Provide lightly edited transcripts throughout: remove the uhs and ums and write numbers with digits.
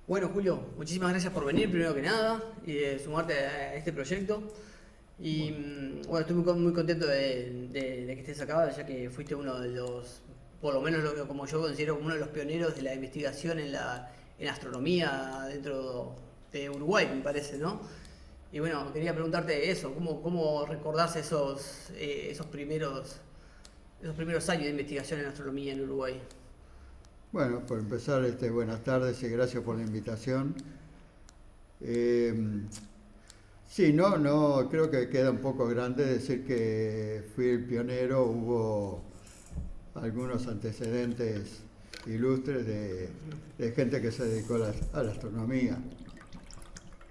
Bueno, Julio, muchísimas gracias por venir, primero que nada, y de sumarte a este proyecto. Y Bueno, bueno, estoy muy contento de que estés acá, ya que fuiste uno de los, por lo menos como yo considero, como uno de los pioneros de la investigación en astronomía dentro de Uruguay, me parece, ¿no? Y bueno, quería preguntarte eso, ¿cómo recordás esos primeros años de investigación en astronomía en Uruguay? bueno, por empezar, buenas tardes y gracias por la invitación. Eh, sí, no, creo que queda un poco grande decir que fui el pionero. Hubo algunos antecedentes ilustres de gente que se dedicó a la astronomía.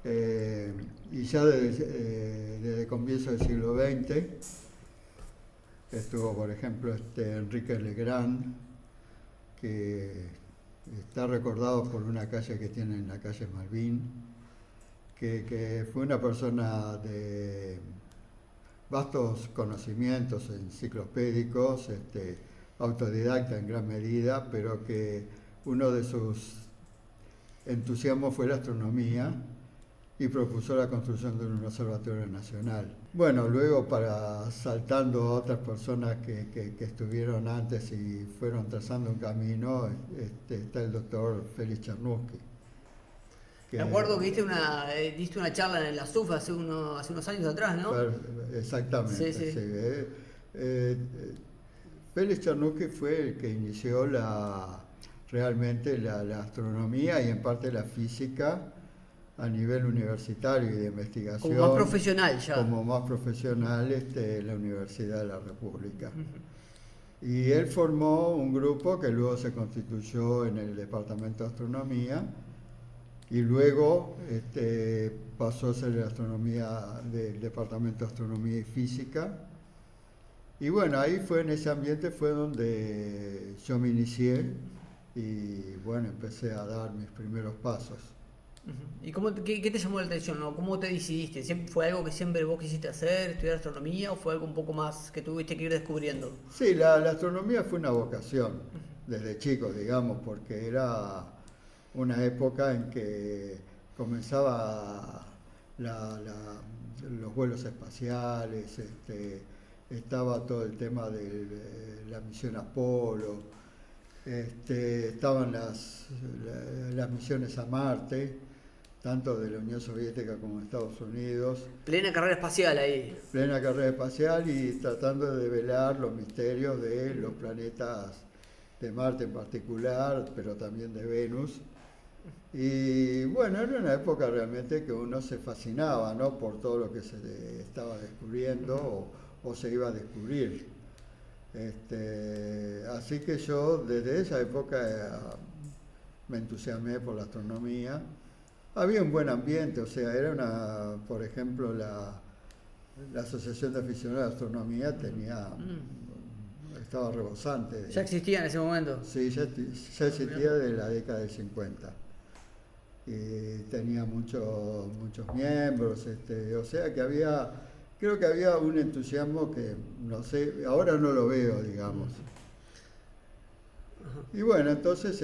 Eh, y ya desde comienzo del siglo XX estuvo, por ejemplo, Enrique Legrand, que está recordado por una calle que tiene en la calle Malvin, que fue una persona de vastos conocimientos enciclopédicos, autodidacta en gran medida, pero que uno de sus entusiasmos fue la astronomía y propuso la construcción de un observatorio nacional. Bueno, luego para saltando a otras personas que estuvieron antes y fueron trazando un camino, está el doctor Félix Chernusky, Me que acuerdo que diste una charla en la SUF hace unos años atrás, ¿no? Sí, exactamente, sí. sí. Eh, Félix Chernusky fue el que inició realmente la astronomía y en parte la física a nivel universitario y de Como más investigación profesional ya. como más profesional en la Universidad de la República. Y él formó un grupo que luego se constituyó en el Departamento de Astronomía y luego pasó a ser la astronomía del Departamento de Astronomía y Física. Y bueno, ahí fue en ese ambiente fue donde yo me inicié y bueno, empecé a dar mis primeros pasos. ¿Y qué te llamó la atención? ¿No? ¿Cómo te decidiste? ¿Fue algo que siempre vos quisiste hacer, estudiar astronomía, o fue algo un poco más que tuviste que ir descubriendo? Sí, la astronomía fue una vocación desde chico, digamos, porque era una época en que comenzaba los vuelos espaciales, estaba todo el tema de la misión Apolo, estaban las misiones a Marte, tanto de la Unión Soviética como de Estados Unidos, Plena carrera espacial ahí. plena carrera espacial y tratando de develar los misterios de los planetas de Marte en particular, pero también de Venus. Y bueno, era una época realmente que uno se fascinaba, ¿no? Por todo lo que se estaba descubriendo o se iba a descubrir. Así que yo desde esa época me entusiasmé por la astronomía. Había un buen ambiente, o sea, por ejemplo, la Asociación de Aficionados de Astronomía estaba rebosante. Ya existía en ese momento. Sí, ya existía de la década del 50. Y tenía muchos miembros, o sea que creo que había un entusiasmo que, no sé, ahora no lo veo, digamos. Y bueno, entonces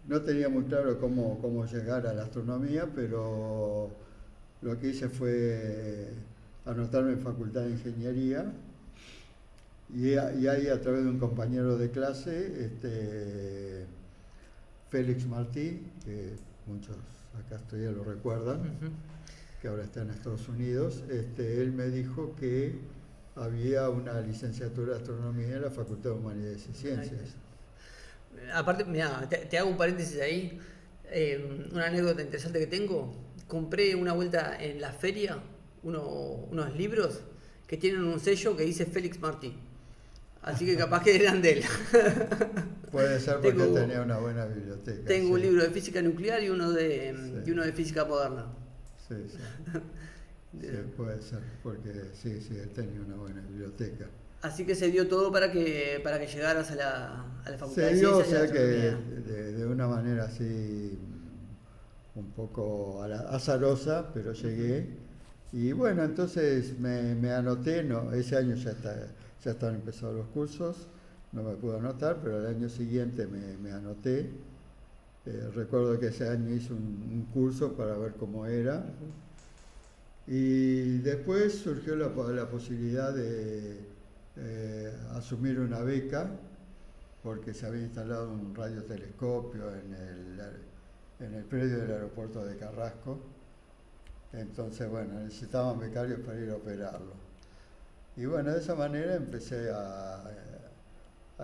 no tenía muy claro cómo llegar a la astronomía, pero lo que hice fue anotarme en Facultad de Ingeniería y ahí a través de un compañero de clase, Félix Martí, que muchos acá todavía lo recuerdan, que ahora está en Estados Unidos, él me dijo que había una licenciatura de astronomía en la Facultad de Humanidades y Ciencias. Aparte, mira, te hago un paréntesis ahí. Una anécdota interesante que tengo. Compré una vuelta en la feria unos libros que tienen un sello que dice Félix Martí. Así que capaz que eran de él. Puede ser porque él tenía tengo, una buena biblioteca, tengo sí, un libro de física nuclear sí, y uno de física moderna. sí, sí, sí, puede ser, porque sí, él tenía una buena biblioteca. Así que se dio todo para que llegaras a la Facultad Se de dio, o Ciencias y de sea que Astronomía. de una manera así un poco azarosa, pero llegué. Y bueno, entonces me anoté, no, ese año ya estaban empezados los cursos, no me pude anotar, pero el año siguiente me anoté Recuerdo que ese año hice un curso para ver cómo era. Y después surgió la posibilidad de asumir una beca, porque se había instalado un radiotelescopio en el predio del aeropuerto de Carrasco. Entonces, bueno, necesitaban becarios para ir a operarlo. Y bueno, de esa manera empecé a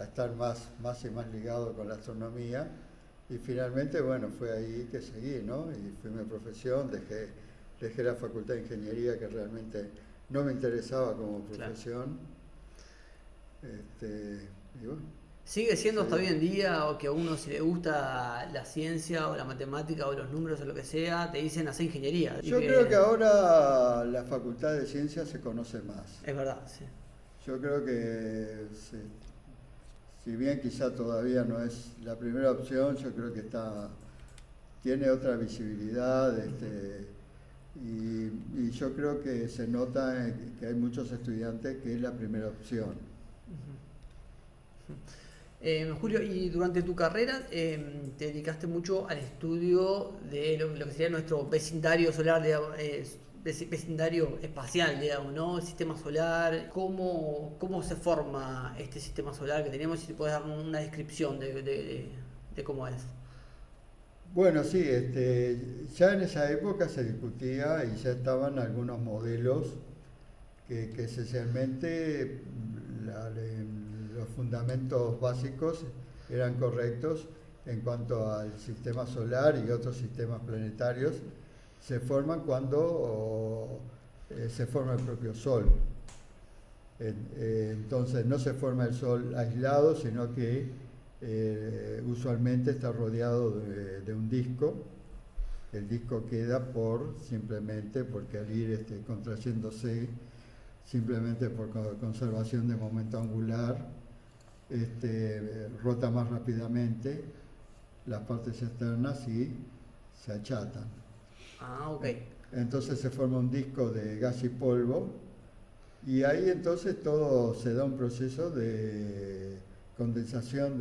estar más y más ligado con la astronomía. Y finalmente, bueno, fue ahí que seguí, ¿no? Y fui mi profesión, dejé la Facultad de Ingeniería, que realmente no me interesaba como profesión. Claro. Y bueno, ¿sigue siendo hasta hoy en día o que a uno si le gusta la ciencia o la matemática o los números o lo que sea, te dicen hacer ingeniería? Yo creo que ahora la Facultad de Ciencias se conoce más. Es verdad, sí. Yo creo que si bien quizá todavía no es la primera opción, yo creo que tiene otra visibilidad, y yo creo que se nota que hay muchos estudiantes que es la primera opción. Julio, y durante tu carrera te dedicaste mucho al estudio de lo que sería nuestro vecindario solar, digamos, vecindario espacial, digamos, ¿no? El sistema solar, ¿cómo se forma este sistema solar que tenemos? Si te puedes dar una descripción de cómo es. Bueno, sí, ya en esa época se discutía y ya estaban algunos modelos que esencialmente los fundamentos básicos eran correctos en cuanto al sistema solar y otros sistemas planetarios. Se forman cuando se forma el propio Sol. Entonces no se forma el Sol aislado, sino que usualmente está rodeado de un disco. El disco queda simplemente porque al ir contrayéndose, simplemente por conservación de momento angular, rota más rápidamente, las partes externas y se achatan. Ah, ok. Entonces se forma un disco de gas y polvo, y ahí entonces todo se da un proceso de condensación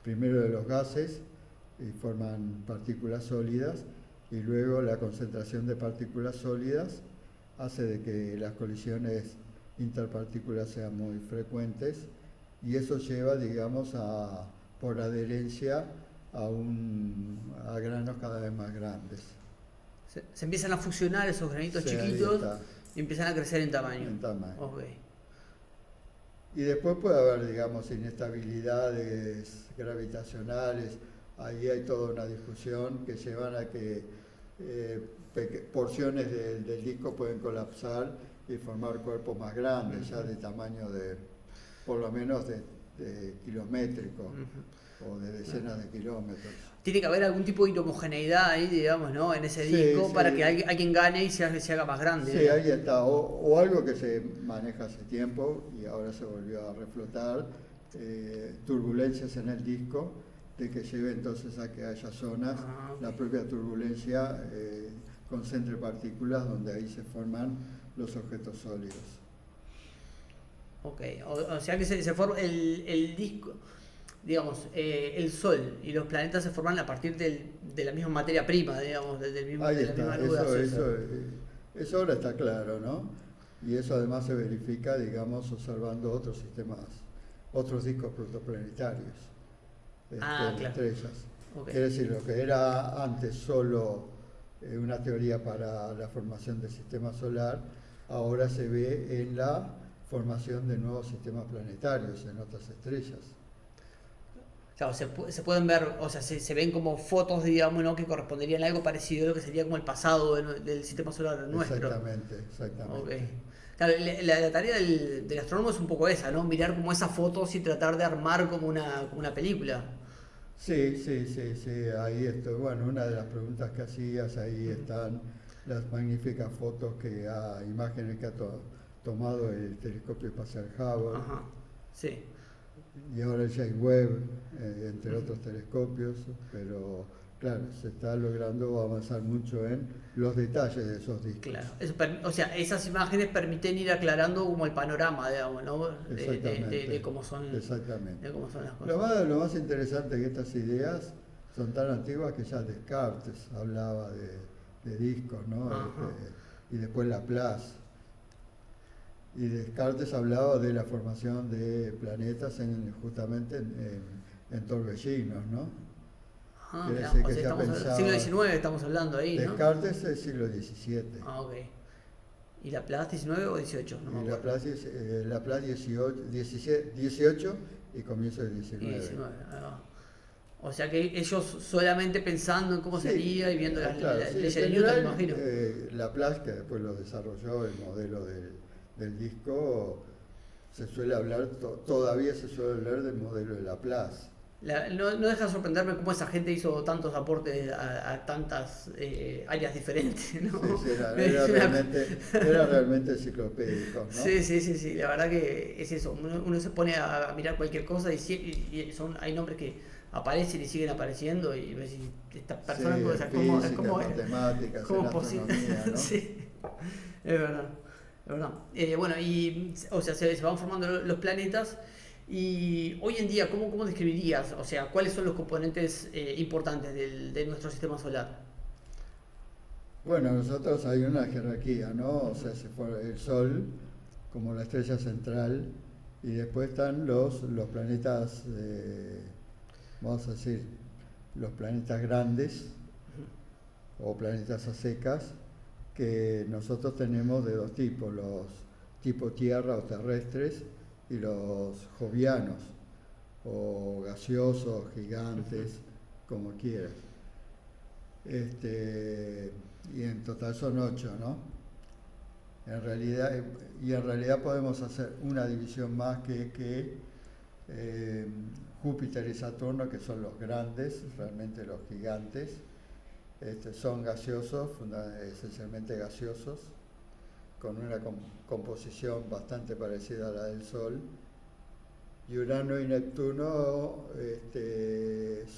primero de los gases, y forman partículas sólidas, y luego la concentración de partículas sólidas hace de que las colisiones interpartículas sean muy frecuentes, y eso lleva, digamos, por adherencia a granos cada vez más grandes. Se empiezan a fusionar esos granitos chiquitos y empiezan a crecer en tamaño. Okay. Y después puede haber, digamos, inestabilidades gravitacionales. Ahí hay toda una discusión que llevan a que porciones del disco pueden colapsar y formar cuerpos más grandes, ya de tamaño por lo menos de kilométrico, o de decenas de kilómetros. Tiene que haber algún tipo de inhomogeneidad ahí, digamos, ¿no? En ese disco, para que alguien gane y se haga más grande. Sí, ahí está. O algo que se maneja hace tiempo y ahora se volvió a reflotar, turbulencias en el disco, de que lleve entonces a que haya zonas, la propia turbulencia concentre partículas donde ahí se forman los objetos sólidos. Ok, o sea que se forma el disco, digamos, el Sol y los planetas se forman a partir de la misma materia prima, digamos, de la misma nube gaseosa. Eso ahora está claro, ¿no? Y eso además se verifica, digamos, observando otros discos protoplanetarios, claro. estrellas. Okay. Quiere decir, lo que era antes solo una teoría para la formación del sistema solar, ahora se ve en la formación de nuevos sistemas planetarios en otras estrellas. Claro, se pueden ver, o sea, se ven como fotos, digamos, ¿no? Que corresponderían a algo parecido a lo que sería como el pasado del sistema solar nuestro. Exactamente. Okay. Claro, la tarea del astrónomo es un poco esa, ¿no? Mirar como esas fotos y tratar de armar como una película. Sí, ahí estoy. Bueno, una de las preguntas que hacías, ahí están las magníficas fotos imágenes que ha tomado el telescopio espacial Hubble. Ajá, sí. Y ahora el James Webb, entre otros telescopios, pero claro, se está logrando avanzar mucho en los detalles de esos discos. Claro, o sea, esas imágenes permiten ir aclarando como el panorama, digamos, ¿no? De cómo son. Exactamente. De cómo son las cosas. Lo más interesante que estas ideas son tan antiguas que ya Descartes hablaba de discos, ¿no? Y después Laplace. Y Descartes hablaba de la formación de planetas justamente en torbellinos, ¿no? Quiere Mirá, decir o que sea, ya estamos pensaba. siglo XIX, estamos hablando ahí, ¿no? Descartes es el siglo XVII. Ok. ¿Y Laplace 19 o 18? No me Y acuerdo. Laplace 18 y comienzo del Y 19. 19, ahí va. O sea que ellos solamente pensando en cómo Sí, sería y viendo las claro, sí, en leyes de Newton, me general imagino. Laplace, que después lo desarrolló, el modelo del disco, se suele hablar, todavía se suele hablar del modelo de Laplace. No deja de sorprenderme cómo esa gente hizo tantos aportes a tantas áreas diferentes, ¿no? Sí, sí, Es una era realmente enciclopédico, ¿no? Sí, sí, sí, sí, la verdad que es eso. Uno se pone a mirar cualquier cosa y hay nombres que aparecen y siguen apareciendo y ves si esta Sí, persona, o en sea, física, cómo en matemáticas, cómo en es posible? astronomía, ¿no? Sí, es verdad, es verdad. Bueno, y o sea, se van formando los planetas y hoy en día, ¿cómo describirías? O sea, ¿cuáles son los componentes importantes de nuestro sistema solar? Bueno, nosotros hay una jerarquía, ¿no? O sea, se fue el Sol como la estrella central y después están los planetas, vamos a decir, los planetas grandes o planetas a secas, que nosotros tenemos de dos tipos, los tipo Tierra o terrestres y los jovianos o gaseosos, gigantes, como quieras. Y en total son 8, ¿no? En realidad podemos hacer una división más que Júpiter y Saturno, que son los grandes, realmente los gigantes, son gaseosos, esencialmente gaseosos, con una composición bastante parecida a la del Sol. Y Urano y Neptuno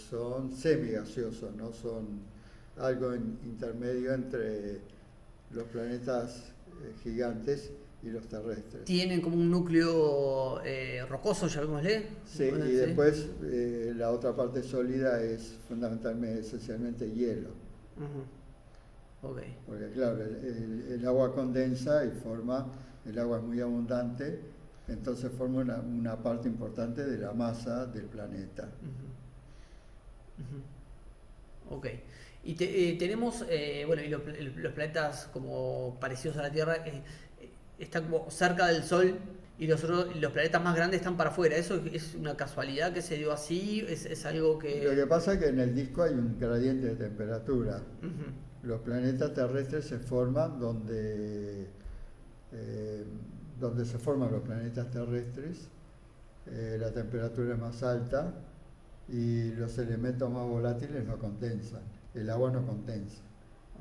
son semigaseosos, ¿no? Son algo intermedio entre los planetas gigantes y los terrestres. Tienen como un núcleo rocoso, llamémosle. Sí, y después la otra parte sólida es fundamentalmente, esencialmente hielo. Okay. Porque claro, el agua condensa y el agua es muy abundante, entonces forma una parte importante de la masa del planeta. Ok. Y tenemos, bueno, y los planetas como parecidos a la Tierra están como cerca del Sol y los planetas más grandes están para afuera. ¿Eso es una casualidad que se dio así? ¿Es algo que...? Lo que pasa es que en el disco hay un gradiente de temperatura. Los planetas terrestres se forman donde se forman los planetas terrestres, la temperatura es más alta y los elementos más volátiles no condensan, el agua no condensa.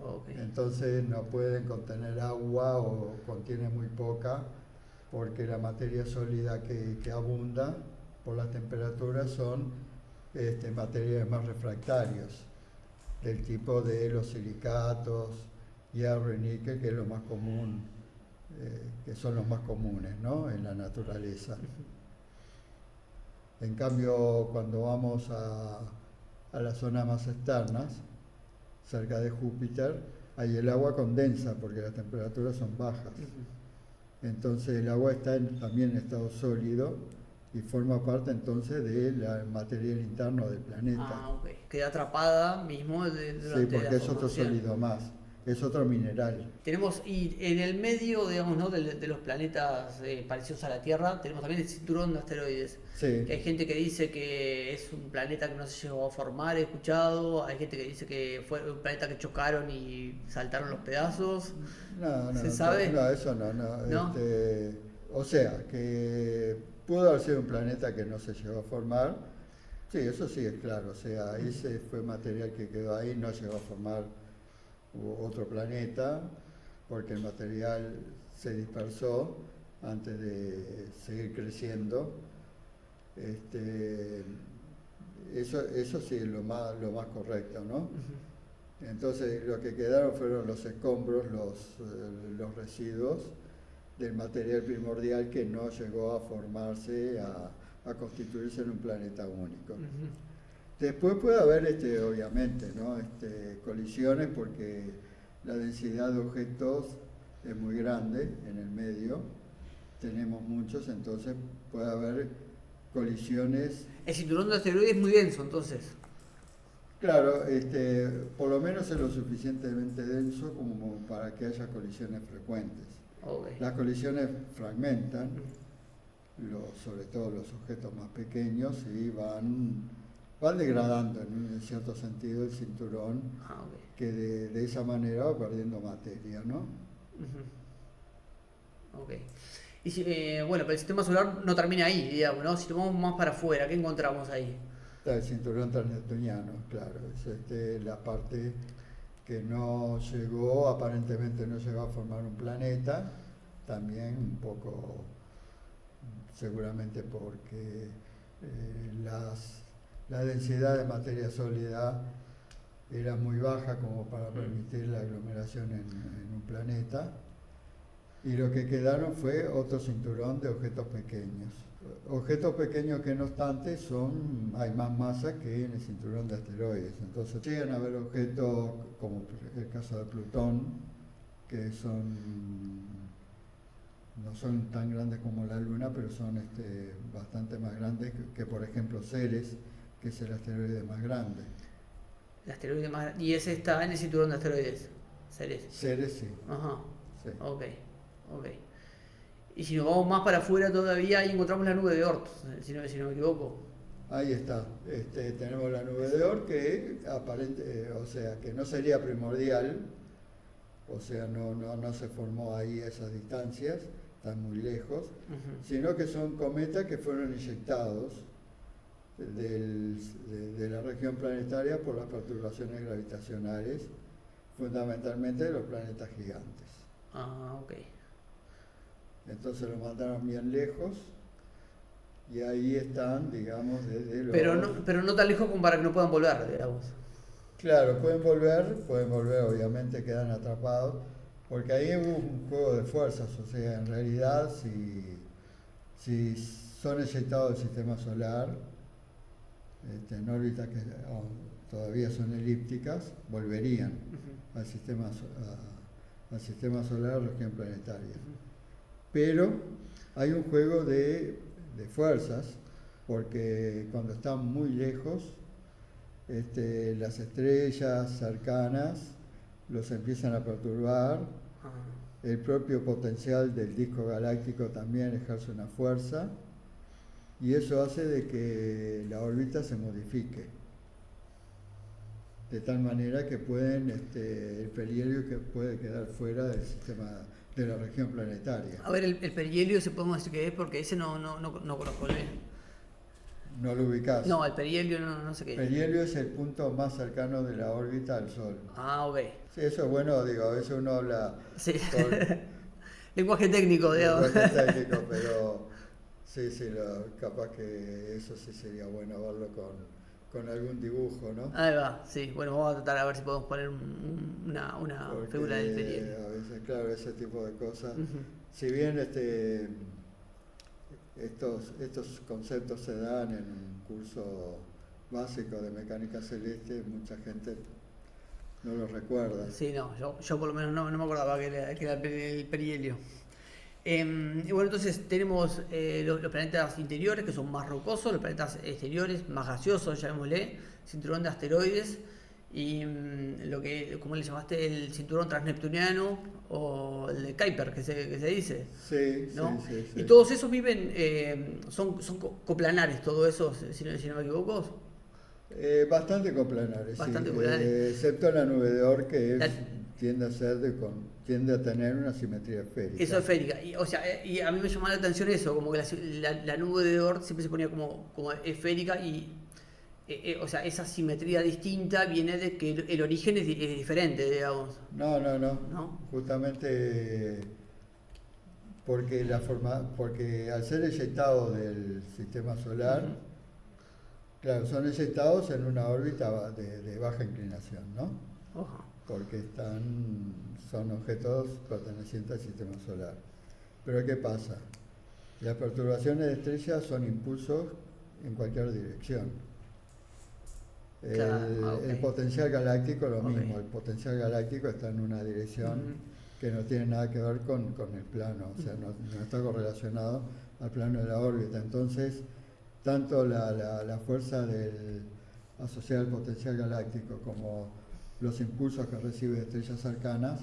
Okay. Entonces no pueden contener agua o contienen muy poca, porque la materia sólida que abunda por las temperaturas son materiales más refractarios, del tipo de los silicatos, hierro y níquel, que es lo más común, que son los más comunes, ¿no?, en la naturaleza. En cambio, cuando vamos a las zonas más externas, cerca de Júpiter, ahí el agua condensa porque las temperaturas son bajas. Entonces el agua está también en estado sólido y forma parte entonces del material interno del planeta. Ah, ok. Queda atrapada mismo durante Sí, porque la es otro formación. sólido más, es otro mineral. Tenemos, y en el medio, digamos, ¿no?, de los planetas parecidos a la Tierra, tenemos también el cinturón de asteroides. Sí. Que hay gente que dice que es un planeta que no se llegó a formar, he escuchado. Hay gente que dice que fue un planeta que chocaron y saltaron los pedazos. No, ¿Se sabe? no, eso no. ¿No? O sea, que pudo haber sido un planeta que no se llegó a formar. Sí, eso sí es claro. O sea, ese fue material que quedó ahí, no llegó a formar otro planeta, porque el material se dispersó antes de seguir creciendo. Eso sí es lo más correcto, ¿no? Entonces lo que quedaron fueron los escombros, los residuos del material primordial que no llegó a formarse, a constituirse en un planeta único. Después puede haber, obviamente, ¿no? Colisiones porque la densidad de objetos es muy grande en el medio, tenemos muchos, entonces puede haber colisiones. El cinturón de asteroides es muy denso, entonces. Claro, por lo menos es lo suficientemente denso como para que haya colisiones frecuentes. Okay. Las colisiones fragmentan, sobre todo los objetos más pequeños, y van degradando en cierto sentido el cinturón, Okay. que de esa manera va perdiendo materia, ¿no? Ok. Y bueno, pero el sistema solar no termina ahí, digamos, ¿no? Si tomamos más para afuera, ¿qué encontramos ahí? Está el cinturón transneptuniano, claro, es la parte que no llegó, aparentemente no llegó a formar un planeta, también un poco, seguramente porque la densidad de materia sólida era muy baja como para permitir la aglomeración en un planeta, y lo que quedaron fue otro cinturón de objetos pequeños. Objetos pequeños que no obstante hay más masa que en el cinturón de asteroides. Entonces llegan a haber objetos, como el caso de Plutón, que no son tan grandes como la Luna, pero son bastante más grandes que, por ejemplo, Ceres, que es el asteroide más grande. El asteroide más grande. Y ese está en el cinturón de asteroides. Ceres. Ceres, sí. Ajá. Sí. Ok. Y si nos vamos más para afuera todavía, ahí encontramos la nube de Oort, si no me equivoco. Ahí está. Tenemos la nube de Oort que o sea, que no sería primordial, o sea, no se formó ahí a esas distancias, están muy lejos, sino que son cometas que fueron inyectados de la región planetaria por las perturbaciones gravitacionales, fundamentalmente de los planetas gigantes. Ah, ok. Entonces lo mandaron bien lejos y ahí están, digamos, desde los... Pero no tan lejos como para que no puedan volver, digamos. Claro, pueden volver, obviamente quedan atrapados, porque ahí hubo un juego de fuerzas, o sea, en realidad si son eyectados del sistema solar, en órbitas que todavía son elípticas, volverían al sistema solar, región planetaria. Pero hay un juego de fuerzas, porque cuando están muy lejos, las estrellas cercanas los empiezan a perturbar, el propio potencial del disco galáctico también ejerce una fuerza, y eso hace de que la órbita se modifique, de tal manera que el perihelio que puede quedar fuera del sistema de la región planetaria. A ver, el perihelio, se podemos decir que es, porque ese no conozco. ¿No lo ubicás? No, el perihelio no sé qué es. Perihelio es el punto más cercano de la órbita al Sol. Ah, ok. Sí, eso es bueno, digo, a veces uno habla Sí. con Lenguaje técnico, digamos. lenguaje técnico, pero sí, capaz que eso sí sería bueno verlo con algún dibujo, ¿no? Ahí va, sí. Bueno, vamos a tratar a ver si podemos poner una Porque figura del perihelio. a veces, claro, ese tipo de cosas. Si bien estos conceptos se dan en un curso básico de mecánica celeste, mucha gente no los recuerda. Sí, no, yo por lo menos no me acordaba que era el perihelio. Y bueno, entonces tenemos los planetas interiores, que son más rocosos, los planetas exteriores más gaseosos, llamémosle, cinturón de asteroides, y lo que, ¿cómo le llamaste? El cinturón transneptuniano o el de Kuiper, que se dice. Sí, ¿no? sí. Y todos esos viven, son coplanares, todos esos, si no me equivoco. Bastante coplanares, Bastante sí. coplanares. Excepto la nube de Oort, que tiende a tener una simetría esférica. Eso esférica. Y, o sea, y a mí me llamaba la atención eso, como que la nube de Oort siempre se ponía como esférica y, o sea, esa simetría distinta viene de que el origen es diferente, digamos. No. Justamente porque al ser eyectados del sistema solar, claro, son eyectados en una órbita de baja inclinación, ¿no? Ojo. Porque son objetos pertenecientes al sistema solar. Pero ¿qué pasa? Las perturbaciones de estrellas son impulsos en cualquier dirección. Claro, ok. El potencial galáctico, lo Ok. mismo, el potencial galáctico está en una dirección que no tiene nada que ver con el plano, o sea, no está correlacionado al plano de la órbita. Entonces, tanto la fuerza asociada al potencial galáctico como los impulsos que recibe de estrellas cercanas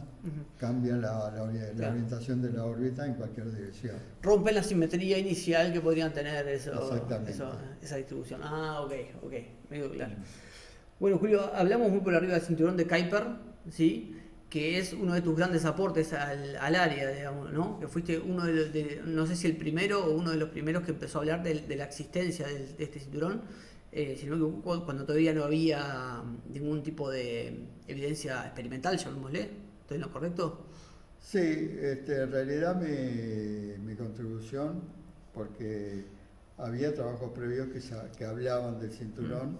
cambian la Claro. orientación de la órbita en cualquier dirección. Rompen la simetría inicial que podrían tener Exactamente. esa distribución. Ah, ok, ok, me quedó claro. Bueno, Julio, hablamos muy por arriba del cinturón de Kuiper, ¿sí? Que es uno de tus grandes aportes al área, digamos, ¿no? Que fuiste uno no sé si el primero o uno de los primeros que empezó a hablar de la existencia de este cinturón, sino que cuando todavía no había ningún tipo de evidencia experimental, llamémosle. ¿Estoy en lo correcto? Sí, en realidad mi contribución, porque había trabajos previos que hablaban del cinturón,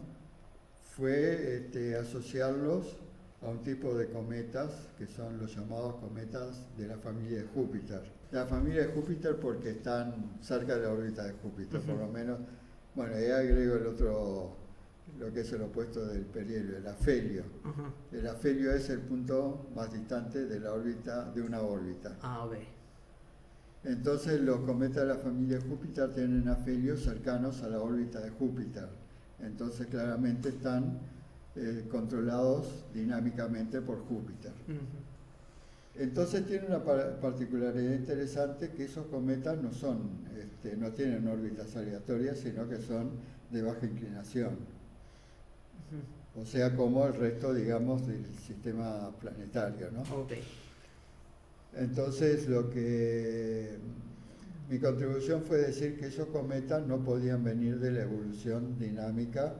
fue asociarlos a un tipo de cometas que son los llamados cometas de la familia de Júpiter. La familia de Júpiter porque están cerca de la órbita de Júpiter, por lo menos. Bueno, ahí agrego el otro, lo que es el opuesto del perihelio, el afelio. El afelio es el punto más distante de la órbita, de una órbita. Ah, ok. Entonces los cometas de la familia de Júpiter tienen afelios cercanos a la órbita de Júpiter. Entonces claramente están controlados dinámicamente por Júpiter. Entonces tiene una particularidad interesante que esos cometas no tienen órbitas aleatorias, sino que son de baja inclinación. O sea, como el resto, digamos, del sistema planetario, ¿no? Ok. Entonces, mi contribución fue decir que esos cometas no podían venir de la evolución dinámica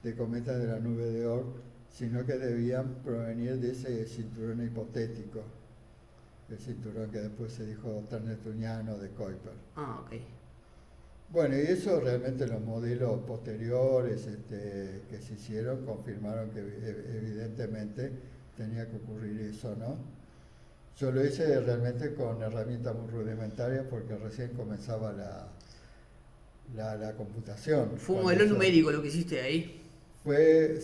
de cometas de la nube de Oort, sino que debían provenir de ese cinturón hipotético, el cinturón que después se dijo transneptuniano de Kuiper. Ah, ok. Bueno, y eso realmente los modelos posteriores que se hicieron confirmaron que evidentemente tenía que ocurrir eso, ¿no? Yo lo hice realmente con herramientas muy rudimentarias porque recién comenzaba la computación. Fue un modelo numérico lo que hiciste ahí. Fue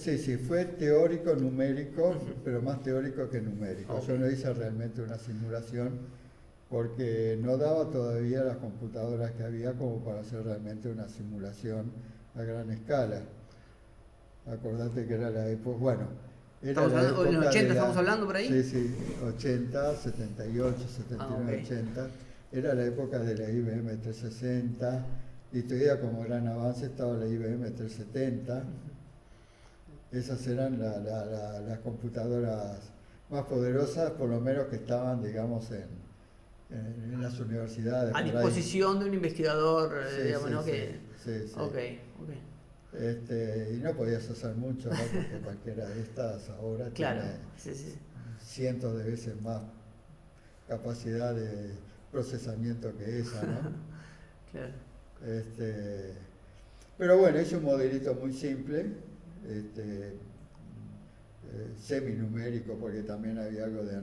teórico, numérico, pero más teórico que numérico. Okay. Yo no hice realmente una simulación porque no daba todavía las computadoras que había como para hacer realmente una simulación a gran escala. Acordate que era la época, bueno, era Estamos la hablando, en los época 80 de estamos hablando por ahí. Sí, 80, 78, 79, Ok. 80. Era la época de la IBM 360 y todavía como gran avance estaba la IBM 370. Esas eran las computadoras más poderosas, por lo menos que estaban, digamos, en las universidades. A disposición de un investigador, Sí, digamos, sí, ¿no? sí, Que... sí. Ok, ok. Y no podías hacer mucho, ¿no? Porque cualquiera de estas ahora Claro, tiene sí. cientos de veces más capacidad de procesamiento que esa, ¿no? Claro. Pero bueno, es un modelito muy simple, seminumérico, porque también había algo de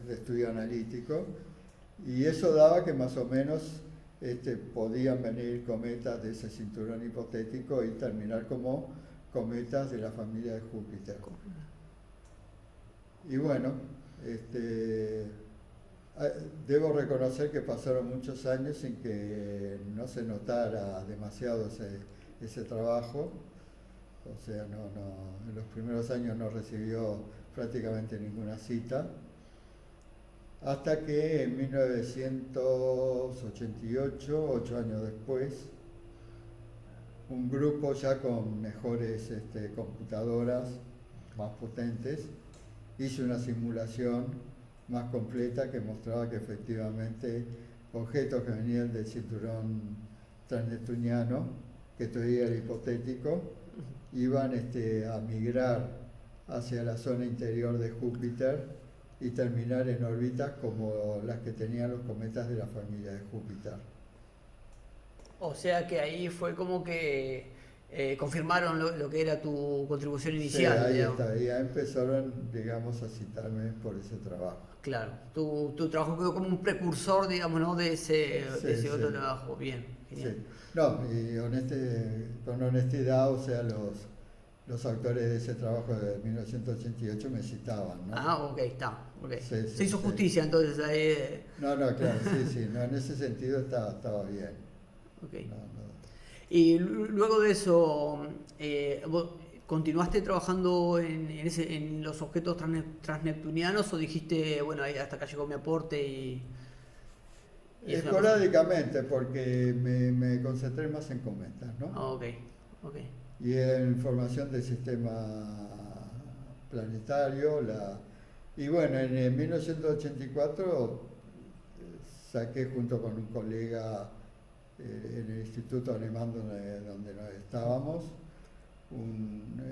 estudio analítico, y eso daba que más o menos podían venir cometas de ese cinturón hipotético y terminar como cometas de la familia de Júpiter. Y bueno, debo reconocer que pasaron muchos años sin que no se notara demasiado ese trabajo. O sea, en los primeros años no recibió prácticamente ninguna cita. Hasta que en 1988, 8 años después, un grupo ya con mejores computadoras más potentes hizo una simulación más completa que mostraba que efectivamente objetos que venían del cinturón transneptuniano, que todavía era hipotético, iban a migrar hacia la zona interior de Júpiter y terminar en órbitas como las que tenían los cometas de la familia de Júpiter. O sea que ahí fue como que confirmaron lo que era tu contribución Sí, inicial, ahí digamos. está, ya empezaron, digamos, a citarme por ese trabajo. Claro, tu trabajo quedó como un precursor, digamos, ¿no? de Sí, ese otro sí, trabajo. Bien, genial. sí. No, y con honestidad, o sea, los autores de ese trabajo de 1988 me citaban, ¿no? Ah, ok, está, ok. Sí, Se sí, hizo sí. justicia entonces ahí. No, no, claro, sí, sí, no, en ese sentido estaba bien. Ok. No, no. Y luego de eso, ¿vos continuaste trabajando en los objetos transneptunianos o dijiste, bueno, ahí hasta acá llegó mi aporte y es una cosa... Esporádicamente, porque me concentré más en cometas, ¿no? Ah, ok, ok. Y en formación del sistema planetario. Y bueno, en 1984 saqué junto con un colega en el Instituto Alemán donde nos estábamos,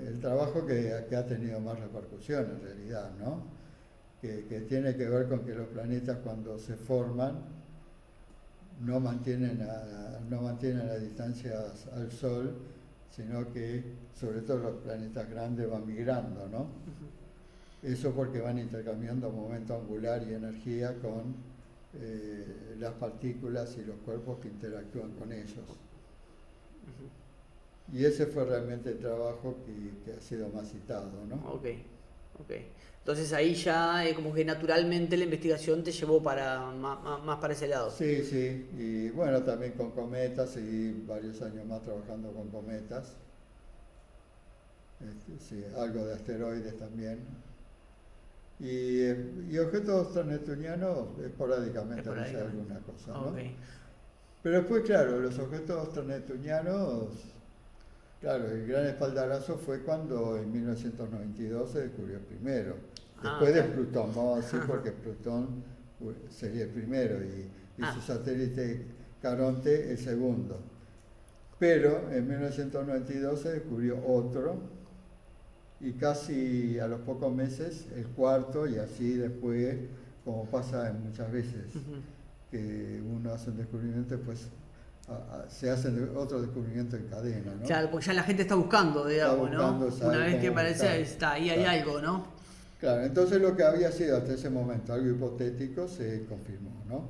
el trabajo que ha tenido más repercusión en realidad, ¿no? Que tiene que ver con que los planetas cuando se forman no mantienen las distancias al Sol, sino que sobre todo los planetas grandes van migrando, ¿no? Eso porque van intercambiando momento angular y energía con las partículas y los cuerpos que interactúan con ellos. Y ese fue realmente el trabajo que ha sido más citado, ¿no? Ok, ok. Entonces ahí ya como que naturalmente la investigación te llevó más para ese lado. Sí, sí, y bueno, también con cometas, seguí varios años más trabajando con cometas, sí, algo de asteroides también. Y objetos transneptunianos esporádicamente no sé Esporádicamente. alguna cosa, ¿no? Ok. Pero después, claro, los objetos transneptunianos, claro, el gran espaldarazo fue cuando en 1992 se descubrió el primero. Ah, Después de claro. Plutón, vamos a decir, porque Plutón sería el primero y su Ah, satélite Caronte el segundo. Pero en 1992 se descubrió otro y casi a los pocos meses el cuarto y así después, como pasa muchas veces, ujú. que uno hace un descubrimiento, pues se hace otro descubrimiento en cadena, ¿no? Claro, porque ya la gente está buscando, Está digamos, buscando, ¿no? Una sabe vez que cómo aparece, buscar. está ahí hay Claro. algo, ¿no? Claro, entonces lo que había sido hasta ese momento algo hipotético se confirmó, ¿no?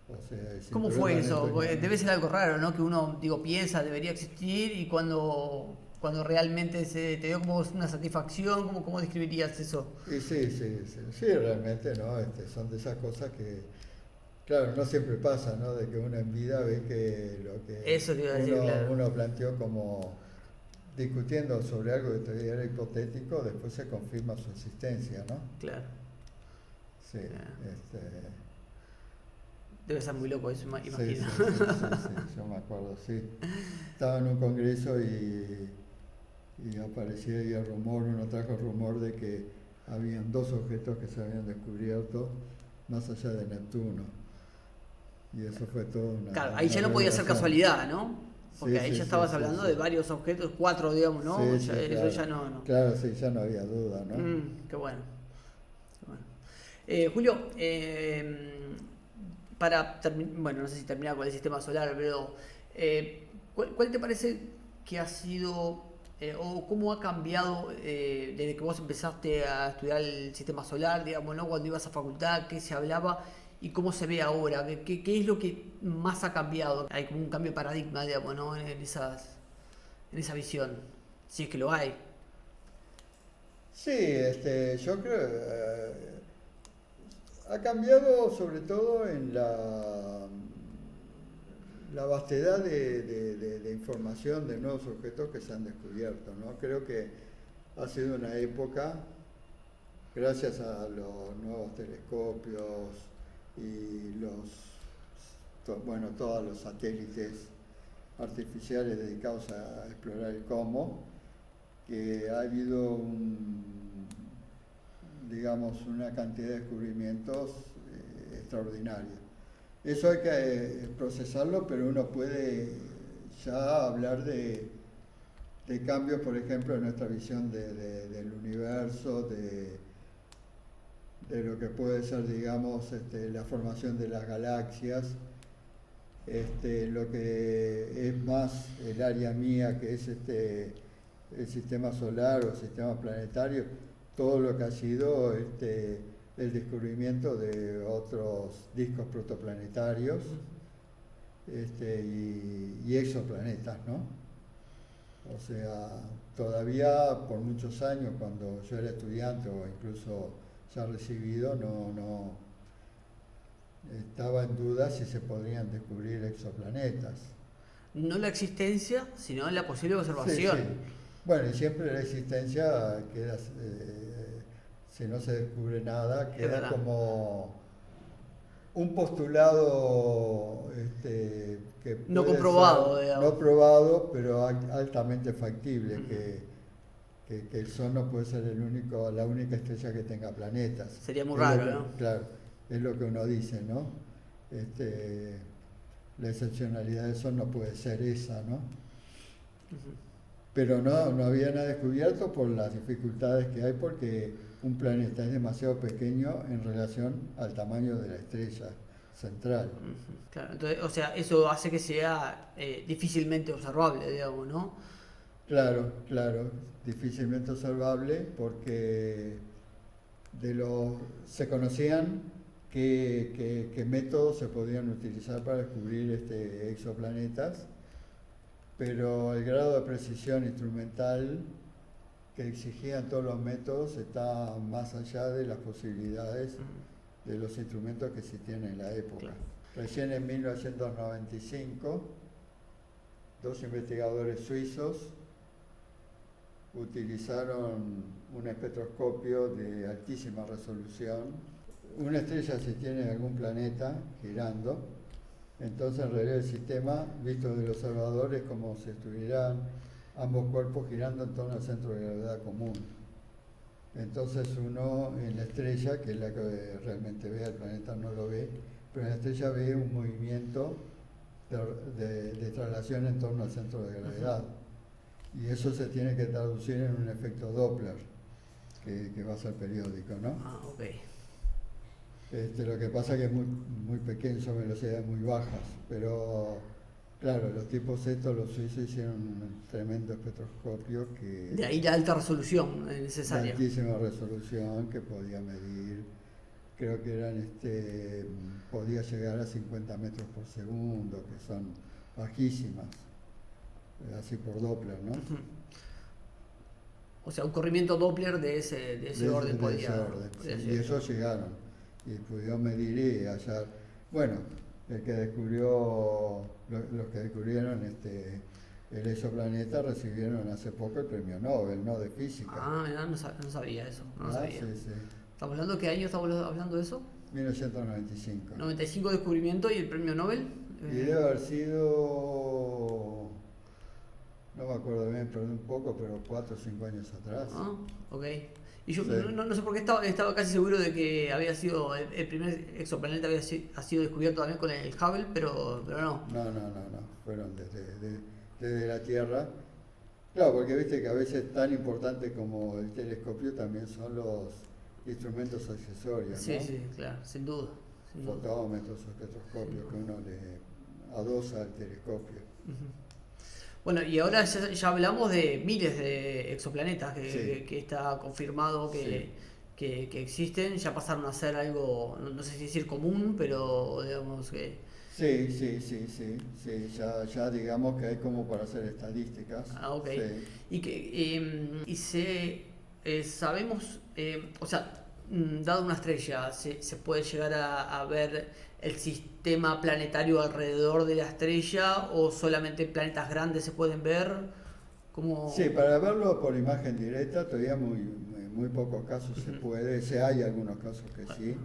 O sea, el ¿Cómo cinturón fue eso? Porque newtoniano. debe ser algo raro, ¿no? Que uno, digo, piensa, debería existir y cuando realmente te dio como una satisfacción, ¿cómo describirías eso? Y sí, sí, sí, sí, realmente, ¿no? Son de esas cosas que, claro, no siempre pasa, ¿no? De que uno en vida ve que lo que Eso te iba a decir, claro. uno planteó como discutiendo sobre algo que todavía era hipotético, después se confirma su existencia, ¿no? Claro. Sí, Eh, Debe ser muy loco eso, sí, imagino. sí, sí, sí, sí, yo me acuerdo, sí. Estaba en un congreso y aparecía ahí el rumor, uno trajo el rumor de que habían dos objetos que se habían descubierto más allá de Neptuno. Y eso fue toda Claro, ahí una ya no podía ser revelación. casualidad, ¿no? Porque Sí, ahí sí, ya sí, estabas sí, hablando sí. de varios objetos, cuatro, digamos, ¿no? Sí, sí, Eso claro. ya no. Claro, sí, ya no había duda, ¿no? Qué bueno. Qué bueno. Julio, bueno, no sé si terminar con el sistema solar, pero ¿cuál te parece que ha sido o cómo ha cambiado desde que vos empezaste a estudiar el sistema solar, digamos, ¿no? Cuando ibas a facultad, qué se hablaba y cómo se ve ahora? ¿Qué es lo que más ha cambiado? Hay como un cambio de paradigma, digamos, ¿no? En esa visión, si es que lo hay. Sí, yo creo ha cambiado sobre todo en la vastedad de información de nuevos objetos que se han descubierto, ¿no? Creo que ha sido una época, gracias a los nuevos telescopios y bueno, todos los satélites artificiales dedicados a explorar el cosmos, que ha habido digamos, una cantidad de descubrimientos extraordinarios. Eso hay que procesarlo, pero uno puede ya hablar de cambios, por ejemplo, en nuestra visión del universo, de lo que puede ser, digamos, la formación de las galaxias, Lo que es más el área mía, que es el sistema solar o sistema planetario, todo lo que ha sido el descubrimiento de otros discos protoplanetarios y exoplanetas, ¿no? O sea, todavía por muchos años, cuando yo era estudiante o incluso ya recibido, no estaba en duda si se podrían descubrir exoplanetas. No la existencia, sino la posible Sí, sí. observación. Bueno, y siempre la existencia queda, si no se descubre nada, Es queda verdad. como un postulado que No puede comprobado, ser digamos. no probado, pero altamente factible, que el Sol no puede ser la única estrella que tenga planetas. Sería muy Es lo raro, que, ¿no? claro, es lo que uno dice, ¿no? Este, la excepcionalidad del Sol no puede ser esa, ¿no? Pero no había nada descubierto por las dificultades que hay, porque un planeta es demasiado pequeño en relación al tamaño de la estrella central. Claro, entonces, o sea, eso hace que sea difícilmente observable, digamos, ¿no? Claro, claro, difícilmente observable porque se conocían qué métodos se podían utilizar para descubrir exoplanetas, pero el grado de precisión instrumental que exigían todos los métodos está más allá de las posibilidades de los instrumentos que existían en la época. Claro. Recién en 1995, dos investigadores suizos utilizaron un espectroscopio de altísima resolución. Una estrella, si tiene algún planeta girando, entonces en realidad el sistema, visto del observador, es como si estuvieran ambos cuerpos girando en torno al centro de gravedad común. Entonces uno en la estrella, que es la que realmente ve, el planeta no lo ve, pero en la estrella ve un movimiento de traslación en torno al centro de gravedad. Y eso se tiene que traducir en un efecto Doppler, que va a ser periódico, ¿no? Ah, ok. Lo que pasa es que es muy pequeño, son velocidades muy bajas, pero claro, los tipos estos, los suizos, hicieron un tremendo espectroscopio De ahí la alta resolución de necesaria. altísima resolución que podía medir, creo que podía llegar a 50 metros por segundo, que son bajísimas, así por Doppler, ¿no? O sea, un corrimiento Doppler de ese orden De ese podía, orden, podía sí. Y llegar. eso llegaron y pudieron medir y hallar. Bueno, el que descubrió, los que descubrieron el exoplaneta recibieron hace poco el premio Nobel, ¿no? De física. Ah, mira, no, no sabía eso, no sabía. Sí, sí. ¿Estamos hablando de qué año estamos hablando de eso? 1995. 95 descubrimiento y el premio Nobel. Y debe haber sido, no me acuerdo bien, pero un poco, pero 4 o 5 años atrás. Ah, ok. Y yo Sí. no sé por qué estaba casi seguro de que había sido el primer exoplaneta ha sido descubierto también con el Hubble, pero no. No, fueron desde la Tierra. Claro, porque viste que a veces tan importante como el telescopio también son los instrumentos accesorios, Sí, ¿no? sí, claro, sin duda. Sin duda. Fotómetros, espectroscopios que uno le adosa al telescopio. Bueno, y ahora ya hablamos de miles de exoplanetas Sí, que está confirmado sí. que existen. Ya pasaron a ser algo, no sé si decir común, pero digamos que... Sí, ya digamos que hay como para hacer estadísticas. Ah, ok. Sí. Sabemos, o sea, dado una estrella, se puede llegar a ver el sistema planetario alrededor de la estrella o solamente planetas grandes se pueden ver. Sí, Como... para verlo por imagen directa, todavía en muy pocos casos se puede, hay algunos casos que sí,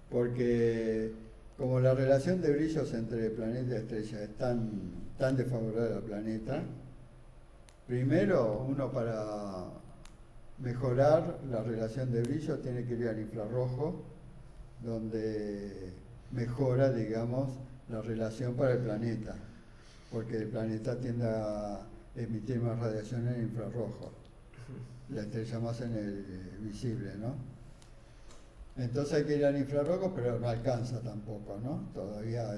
porque como la relación de brillos entre planeta y estrella es tan desfavorable al planeta, primero uno para mejorar la relación de brillo tiene que ir al infrarrojo, donde mejora, digamos, la relación para el planeta, porque el planeta tiende a emitir más radiación en el infrarrojo, la estrella más en el visible, ¿no? Entonces hay que ir al infrarrojo, pero no alcanza tampoco, ¿no? Todavía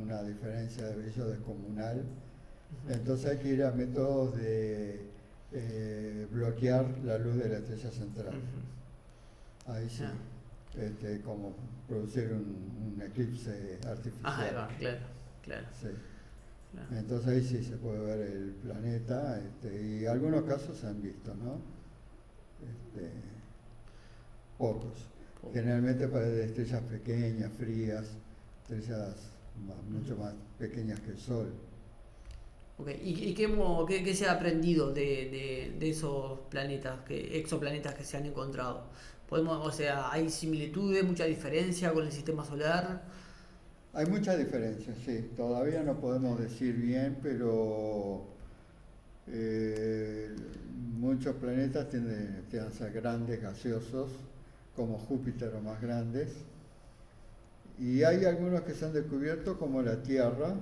una diferencia de brillo descomunal. Entonces hay que ir a métodos de bloquear la luz de la estrella central. Ahí sí, como producir un eclipse artificial. Ahí va, claro, claro. Sí. Claro. Entonces ahí sí se puede ver el planeta, y algunos casos se han visto, ¿no? Pocos. Generalmente para estrellas pequeñas, frías, estrellas mucho más pequeñas que el Sol. Okay. ¿Y qué se ha aprendido de esos planetas, exoplanetas que se han encontrado? O sea, ¿hay similitudes, mucha diferencia con el sistema solar? Hay muchas diferencias, sí. Todavía no podemos decir bien, pero muchos planetas tienden a ser grandes, gaseosos, como Júpiter o más grandes. Y hay algunos que se han descubierto, como la Tierra,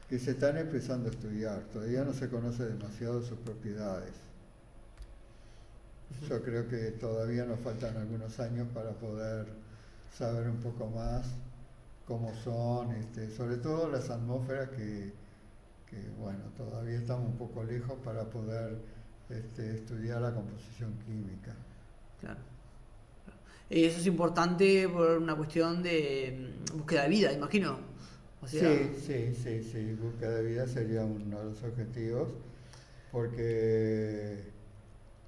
que se están empezando a estudiar. Todavía no se conoce demasiado sus propiedades. Yo creo que todavía nos faltan algunos años para poder saber un poco más cómo son, sobre todo las atmósferas que bueno, todavía estamos un poco lejos para poder estudiar la composición química. Claro. Eso es importante por una cuestión de búsqueda de vida, imagino. O sea, sí, búsqueda de vida sería uno de los objetivos, porque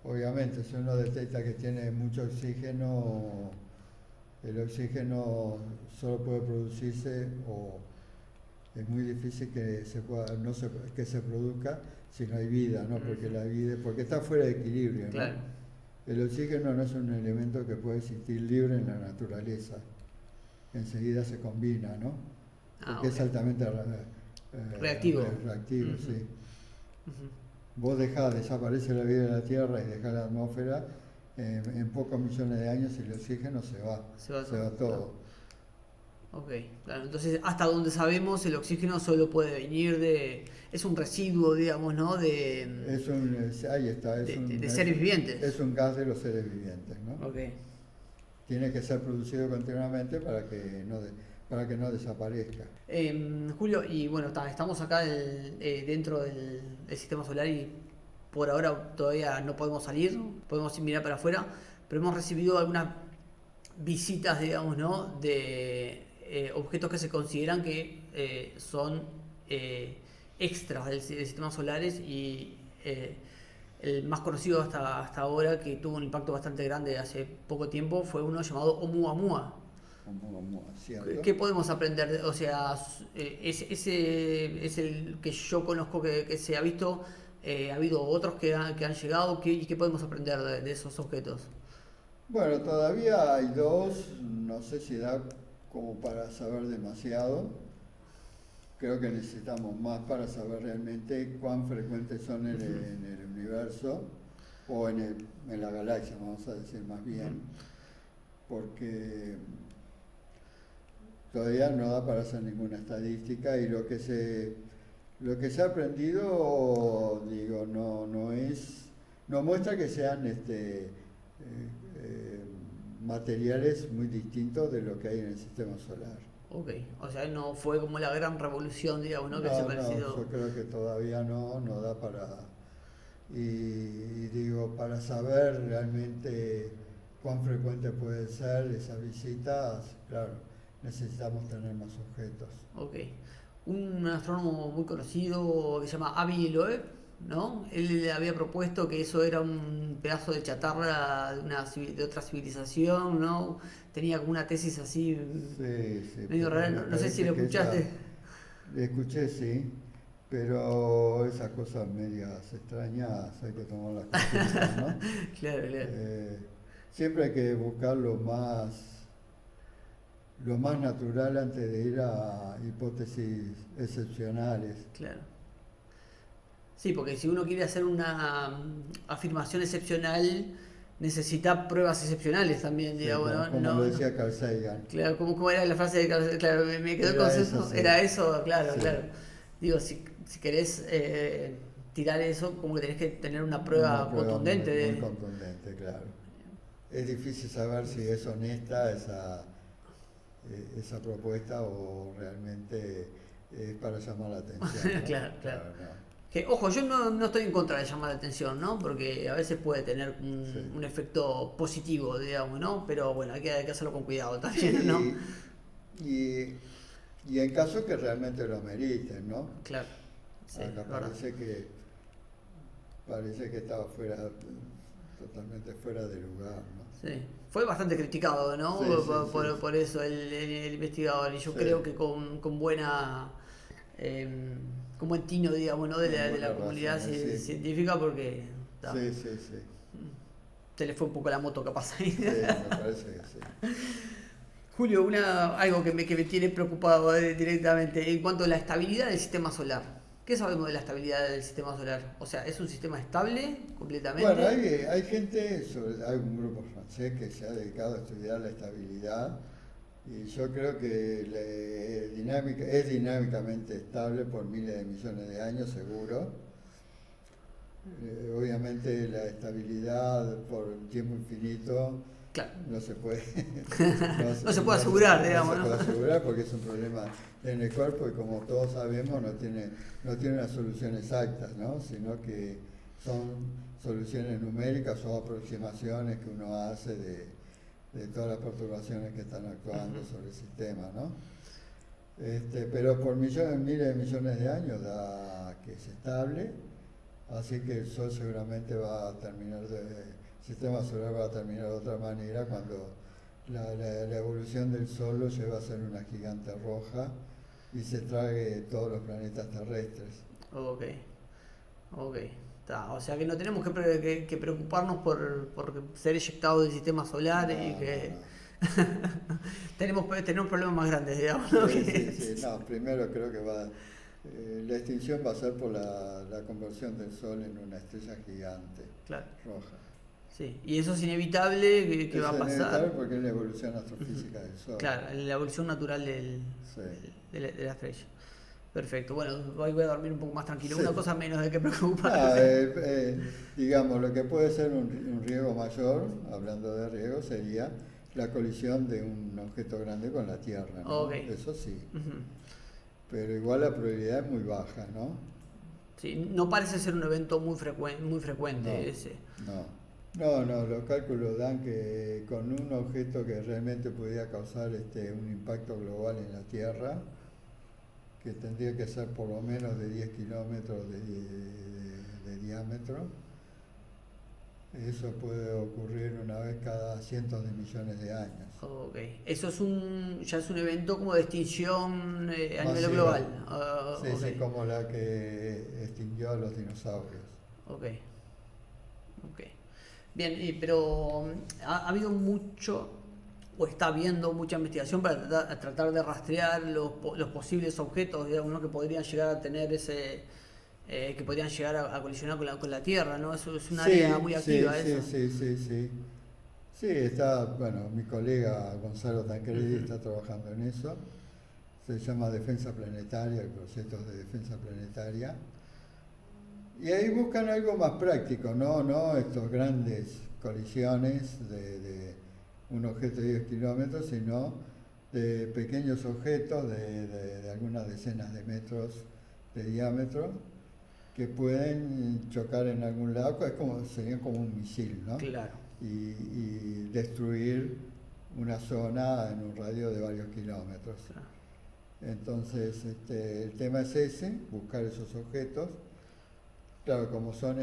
obviamente si uno detecta que tiene mucho oxígeno, el oxígeno solo puede producirse, o es muy difícil que que se produzca si no hay vida, ¿no? Porque está fuera de equilibrio, ¿no? claro. El oxígeno no es un elemento que puede existir libre en la naturaleza. Enseguida se combina, ¿no? Porque es altamente reactivo. Reactivo, sí. Vos desaparece la vida de la Tierra y dejás la atmósfera, en pocos millones de años el oxígeno se va todo. Ok, claro. Entonces, hasta donde sabemos, el oxígeno solo puede venir es un residuo, digamos, ¿no? Ahí está. De seres vivientes. Es un gas de los seres vivientes, ¿no? Ok. Tiene que ser producido continuamente para que no desaparezca. Julio, y bueno, estamos acá dentro del sistema solar y por ahora todavía no podemos salir, podemos mirar para afuera, pero hemos recibido algunas visitas, digamos, ¿no? De objetos que se consideran que son extras del sistema solares, y el más conocido hasta ahora, que tuvo un impacto bastante grande hace poco tiempo, fue uno llamado Oumuamua. ¿Cierto? ¿Qué podemos aprender? O sea, ese es el que yo conozco que se ha visto. ¿Ha habido otros que han llegado? ¿Y qué podemos aprender de esos objetos? Bueno, todavía hay dos, no sé si da como para saber demasiado. Creo que necesitamos más para saber realmente cuán frecuentes son en el universo, o en la galaxia, vamos a decir más bien, porque todavía no da para hacer ninguna estadística, y lo que se ha aprendido, digo, no muestra que sean materiales muy distintos de lo que hay en el sistema solar. Ok, o sea, no fue como la gran revolución, digamos, ¿no? Que se ha parecido. Yo creo que todavía no da para. Y digo, para saber realmente cuán frecuente pueden ser esas visitas, claro, necesitamos tener más objetos. Ok. Un astrónomo muy conocido que se llama Avi Loeb, ¿no? Él había propuesto que eso era un pedazo de chatarra de otra civilización, ¿no? Tenía como una tesis así medio rara, no sé si lo escuchaste. Escuché, sí, pero esas cosas medias extrañas hay que tomarlas con pinzas, ¿no? Claro. Siempre hay que buscar lo más natural antes de ir a hipótesis excepcionales. Claro. Sí, porque si uno quiere hacer una afirmación excepcional, necesita pruebas excepcionales también, digamos, sí, como lo decía Carl Sagan. Claro, ¿cómo era la frase de Carl Sagan? Claro, me quedó el concepto. Eso, sí. Era eso, claro, Sí. claro. Digo, si querés tirar eso, como que tenés que tener una prueba contundente. Muy contundente, claro. Es difícil saber si es honesta esa propuesta, o realmente es para llamar la atención, ¿no? Claro, claro. No. Que, ojo, yo no estoy en contra de llamar la atención, ¿no? Porque a veces puede tener Sí. un efecto positivo, digamos, ¿no? Pero bueno, hay que hacerlo con cuidado también, ¿no? Sí, y, y en caso que realmente lo ameriten, ¿no? Claro, sí, Acá es verdad. parece que estaba totalmente fuera de lugar, ¿no? Sí. Fue bastante criticado, ¿no? Sí, sí, sí, Por eso el investigador. Y yo sí, creo que con buena, eh, con buen tino, digamos, ¿no? con De la buenas comunidad razones, sí, científica, porque sí, sí, sí, se le fue un poco la moto capaz ahí. sí, me parece que sí. Julio, algo que me tiene preocupado directamente en cuanto a la estabilidad del sistema solar. ¿Qué sabemos de la estabilidad del sistema solar? O sea, ¿es un sistema estable Bueno, completamente? hay gente, hay un grupo francés que se ha dedicado a estudiar la estabilidad y yo creo que es dinámicamente estable por miles de millones de años, seguro. Obviamente la estabilidad por un tiempo infinito Claro. no se puede, No se puede asegurar, no digamos, se ¿no? puede asegurar porque es un problema en el cuerpo y como todos sabemos no tiene una solución exacta, ¿no? Sino que son soluciones numéricas o aproximaciones que uno hace de todas las perturbaciones que están actuando sobre el sistema, ¿no? Pero por millones, miles de millones de años da que es estable, así que el Sol seguramente va a terminar el sistema solar va a terminar de otra manera cuando la evolución del Sol lo lleva a ser una gigante roja y se trague todos los planetas terrestres. Ok, ok. O sea que no tenemos que preocuparnos por ser eyectados del sistema solar y No, no, que no. tenemos problemas más grandes, digamos, ¿no? Sí, sí, sí. No, primero creo que la extinción va a ser por la conversión del Sol en una estrella gigante Claro, roja. sí. Y eso es inevitable que va Eso a es inevitable pasar. porque es la evolución astrofísica del Sol. Claro, la evolución natural Sí. de la estrella. Perfecto, bueno, hoy voy a dormir un poco más tranquilo. Sí. Una cosa menos de que No, preocuparme. digamos, lo que puede ser un riesgo mayor, hablando de riesgo, sería la colisión de un objeto grande con la Tierra, ¿no? Ok. Eso sí. Ujú. Pero igual la probabilidad es muy baja, ¿no? Sí, no parece ser un evento muy frecuente No, ese. no. No, no, los cálculos dan que con un objeto que realmente pudiera causar un impacto global en la Tierra, que tendría que ser por lo menos de 10 kilómetros de diámetro, eso puede ocurrir una vez cada cientos de millones de años. Ok. Eso ya es un evento como de extinción a nivel Masiva. global. Sí, Ok, sí, como la que extinguió a los dinosaurios. ok, ok. Bien, pero ha habido mucho, o está habiendo mucha investigación para tratar de rastrear los posibles objetos, digamos, ¿no? Que podrían llegar a tener que podrían llegar a colisionar con la Tierra, ¿no? Eso es un área Sí, muy sí, activa, sí, eso. sí, sí, sí. Sí, está, bueno, mi colega Gonzalo Tancredi Ujú. está trabajando en eso. Se llama Defensa Planetaria, el proyecto de defensa planetaria. Y ahí buscan algo más práctico, no estos grandes colisiones de un objeto de 10 kilómetros, sino de pequeños objetos de algunas decenas de metros de diámetro que pueden chocar en algún lado, serían como un misil, ¿no? Claro. Y destruir una zona en un radio de varios kilómetros. Claro. Entonces, el tema es ese, buscar esos objetos. Claro, como son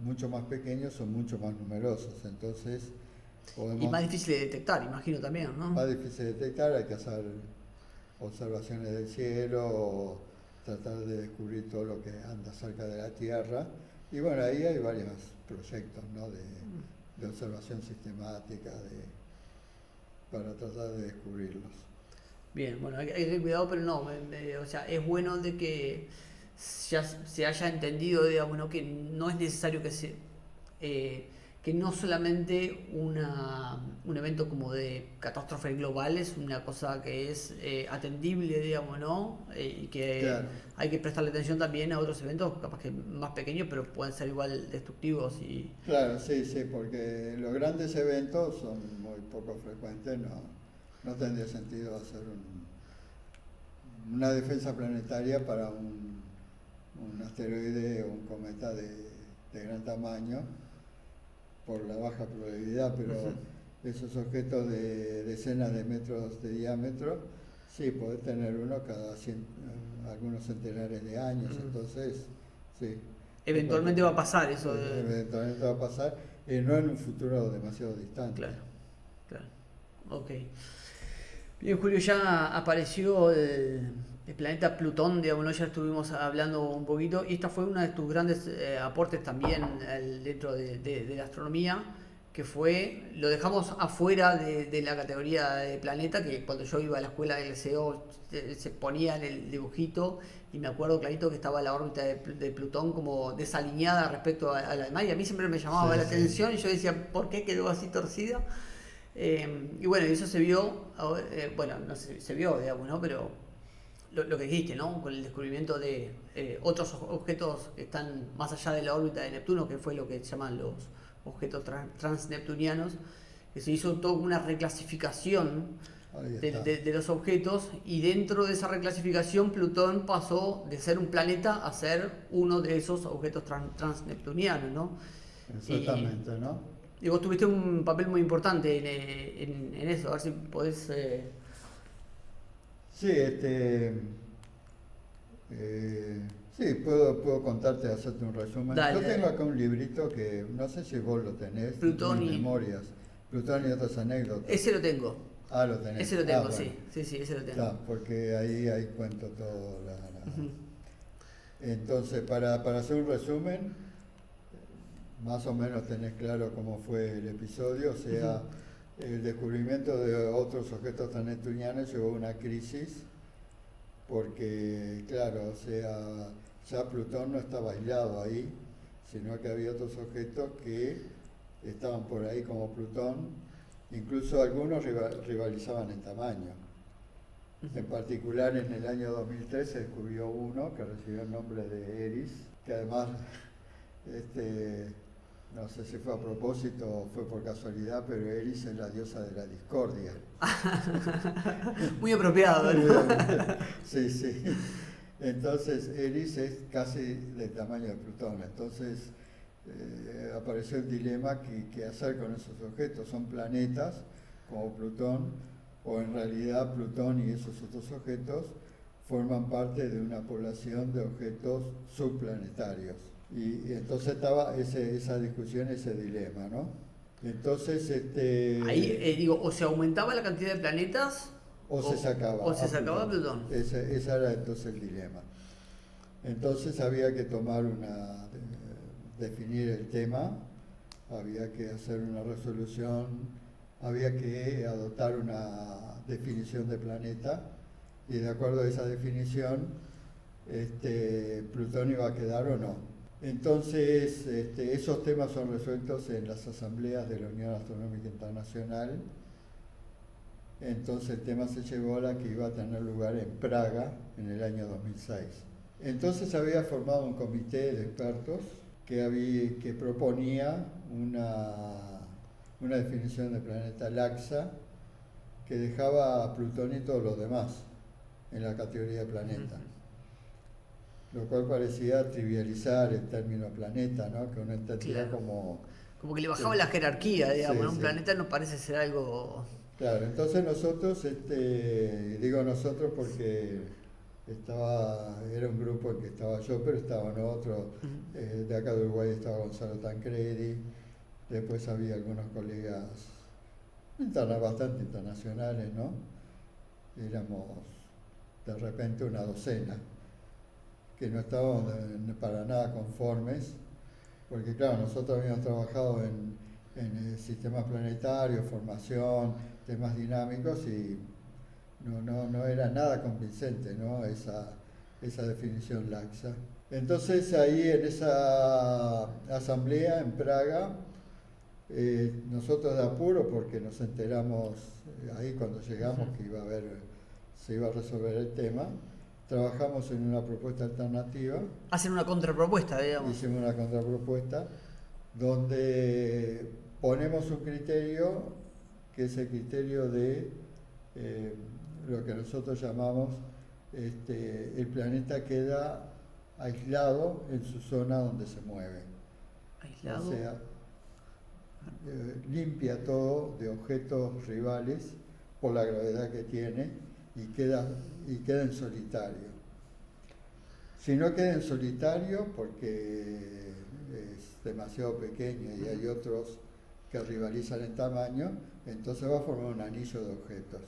mucho más pequeños, son mucho más numerosos, entonces Y podemos, más difícil de detectar, imagino también, ¿no? más difícil de detectar, hay que hacer observaciones del cielo o tratar de descubrir todo lo que anda cerca de la Tierra. Y bueno, ahí hay varios proyectos, ¿no? de observación sistemática para tratar de descubrirlos. Bien, bueno, hay que tener cuidado, pero no, o sea, es bueno de que ya se haya entendido, digamos, ¿no? Que no es necesario que no solamente un evento como de catástrofe global es una cosa que es atendible, digamos, ¿no? Y que Claro, hay que prestarle atención también a otros eventos, capaz que más pequeños, pero pueden ser igual destructivos y... claro, sí, sí, porque los grandes eventos son muy poco frecuentes, no tendría sentido hacer una defensa planetaria para un asteroide o un cometa de gran tamaño, por la baja probabilidad, pero esos objetos de decenas de metros de diámetro, sí, podés tener uno cada algunos centenares de años, entonces, sí. Eventualmente va a pasar eso. Eventualmente va a pasar, no en un futuro demasiado distante. Claro, claro. Ok. Bien, Julio, ya apareció el planeta Plutón, digamos, ¿no? Ya estuvimos hablando un poquito, y esta fue uno de tus grandes aportes también dentro de la astronomía, que fue, lo dejamos afuera de la categoría de planeta, que cuando yo iba a la escuela del liceo se ponía en el dibujito, y me acuerdo clarito que estaba la órbita de Plutón como desalineada respecto a la demás, y a mí siempre me llamaba la atención, y yo decía, ¿por qué quedó así torcida? Y bueno, eso se vio, bueno, no sé, se vio, digamos, ¿no? Pero lo que dijiste, ¿no? Con el descubrimiento de otros objetos que están más allá de la órbita de Neptuno, que fue lo que se llaman los objetos transneptunianos, que se hizo toda una reclasificación de los objetos, y dentro de esa reclasificación Plutón pasó de ser un planeta a ser uno de esos objetos transneptunianos, ¿no? Exactamente, ¿no? Y vos tuviste un papel muy importante en eso, a ver si podés... Sí, sí, puedo contarte, hacerte un resumen. Dale, Yo tengo dale. acá un librito que no sé si vos lo tenés, Plutón mis y... memorias, Plutón y otras anécdotas. Ese lo tengo. Ah, lo tenés. Ese lo tengo, Bueno. sí. Sí, sí, ese lo tengo. Está, porque ahí cuento todo. Entonces, para hacer un resumen, más o menos tenés claro cómo fue el episodio, o sea, el descubrimiento de otros objetos transneptunianos llevó a una crisis, porque, claro, o sea, ya Plutón no estaba aislado ahí, sino que había otros objetos que estaban por ahí como Plutón, incluso algunos rivalizaban en tamaño. En particular, en el año 2003 se descubrió uno que recibió el nombre de Eris, que además, no sé si fue a propósito o fue por casualidad, pero Eris es la diosa de la discordia. Muy apropiado, ¿no? Sí, sí. Entonces, Eris es casi del tamaño de Plutón. Entonces, apareció el dilema qué hacer con esos objetos. Son planetas como Plutón, o en realidad Plutón y esos otros objetos forman parte de una población de objetos subplanetarios. Y entonces estaba esa discusión, ese dilema, ¿no? Entonces, Ahí, digo, o se aumentaba la cantidad de planetas o se sacaba o se a sacaba Plutón. Ese era entonces el dilema. Entonces había que definir el tema, había que hacer una resolución, había que adoptar una definición de planeta, y de acuerdo a esa definición, Plutón iba a quedar o no. Entonces, esos temas son resueltos en las asambleas de la Unión Astronómica Internacional. Entonces el tema se llevó a la que iba a tener lugar en Praga en el año 2006. Entonces había formado un comité de expertos que proponía una definición de planeta laxa que dejaba a Plutón y todos los demás en la categoría de planeta. Lo cual parecía trivializar el término planeta, ¿no? Que uno entendía como que le bajaba la jerarquía, digamos, sí, ¿no? Un sí. planeta no parece ser algo... Claro, entonces nosotros, digo nosotros porque era un grupo en que estaba yo, pero estaban otros, de acá de Uruguay estaba Gonzalo Tancredi, después había algunos colegas bastante internacionales, ¿no? Éramos de repente una docena, que no estábamos para nada conformes, porque claro, nosotros habíamos trabajado en sistemas planetarios, formación, temas dinámicos, y no era nada convincente, ¿no? Esa definición laxa. Entonces ahí en esa asamblea en Praga, nosotros de apuro, porque nos enteramos ahí cuando llegamos que se iba a resolver el tema, trabajamos en una propuesta alternativa. Hacen una contrapropuesta, digamos. Hicimos una contrapropuesta donde ponemos un criterio que es el criterio de lo que nosotros llamamos el planeta queda aislado en su zona donde se mueve. Aislado. O sea, limpia todo de objetos rivales por la gravedad que tiene y queda en solitario. Si no queda en solitario porque es demasiado pequeño y hay otros que rivalizan en tamaño, entonces va a formar un anillo de objetos.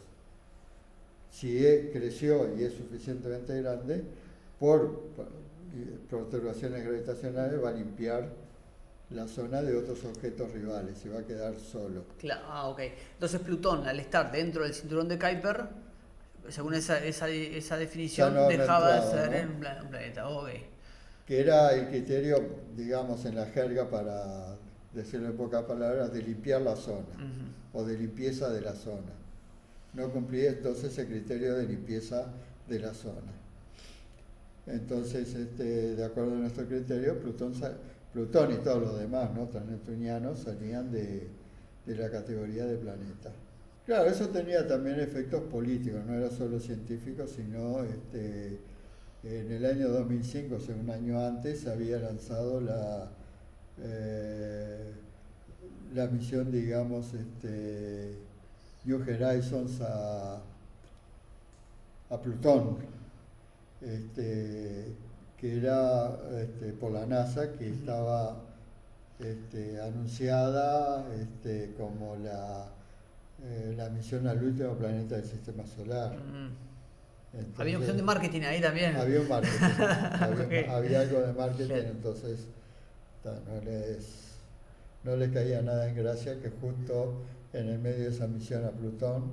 Si creció y es suficientemente grande, por perturbaciones gravitacionales va a limpiar la zona de otros objetos rivales y va a quedar solo. Claro, ok. Entonces Plutón, al estar dentro del cinturón de Kuiper, según esa definición, no dejaba de entraba, ser ¿no? un planeta. Ok. Que era el criterio, digamos, en la jerga, para decirlo en pocas palabras, de limpiar la zona o de limpieza de la zona. No cumplía entonces ese criterio de limpieza de la zona. Entonces, de acuerdo a nuestro criterio, Plutón y todos los demás, ¿no?, transneptunianos, salían de la categoría de planeta. Claro, eso tenía también efectos políticos, no era solo científico, sino en el año 2005, o sea, un año antes, se había lanzado la misión, digamos, New Horizons a Plutón, que era por la NASA, que estaba anunciada como la misión al último planeta del sistema solar. Entonces, había una cuestión de marketing ahí también. Había un marketing, Okay. había algo de marketing, Bien. entonces no le caía nada en gracia que justo en el medio de esa misión a Plutón,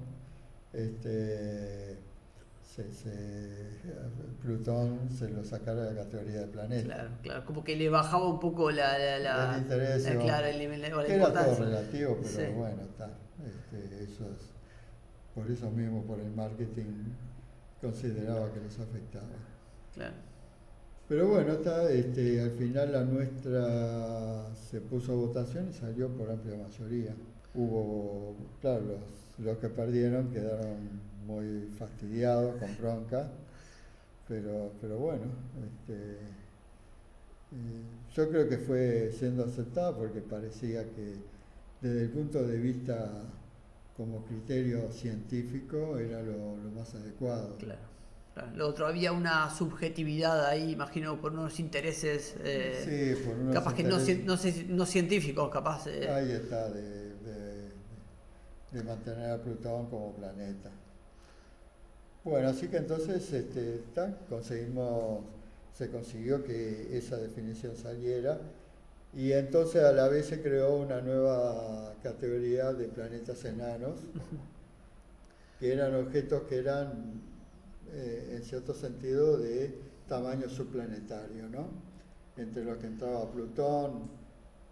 Plutón se lo sacara de la categoría de planeta. Claro, claro, como que le bajaba un poco El interés, claro, el nivel o la que era todo importancia. relativo, pero Sí. bueno, está. Eso es, por eso mismo, por el marketing, consideraba que les afectaba. Claro. Pero bueno, al final la nuestra se puso a votación y salió por amplia mayoría. Hubo, claro, los que perdieron quedaron muy fastidiados, con bronca, pero bueno, yo creo que fue siendo aceptada porque parecía que desde el punto de vista como criterio científico era lo más adecuado. Claro. Claro. Lo otro, había una subjetividad ahí, imagino, por unos intereses, Sí, por unos capaz que intereses. no científicos, capaz. Ahí está, de mantener a Plutón como planeta. Bueno, así que entonces se consiguió que esa definición saliera, y entonces a la vez se creó una nueva categoría de planetas enanos, que eran objetos que eran, en cierto sentido, de tamaño subplanetario, ¿no? Entre los que entraba Plutón,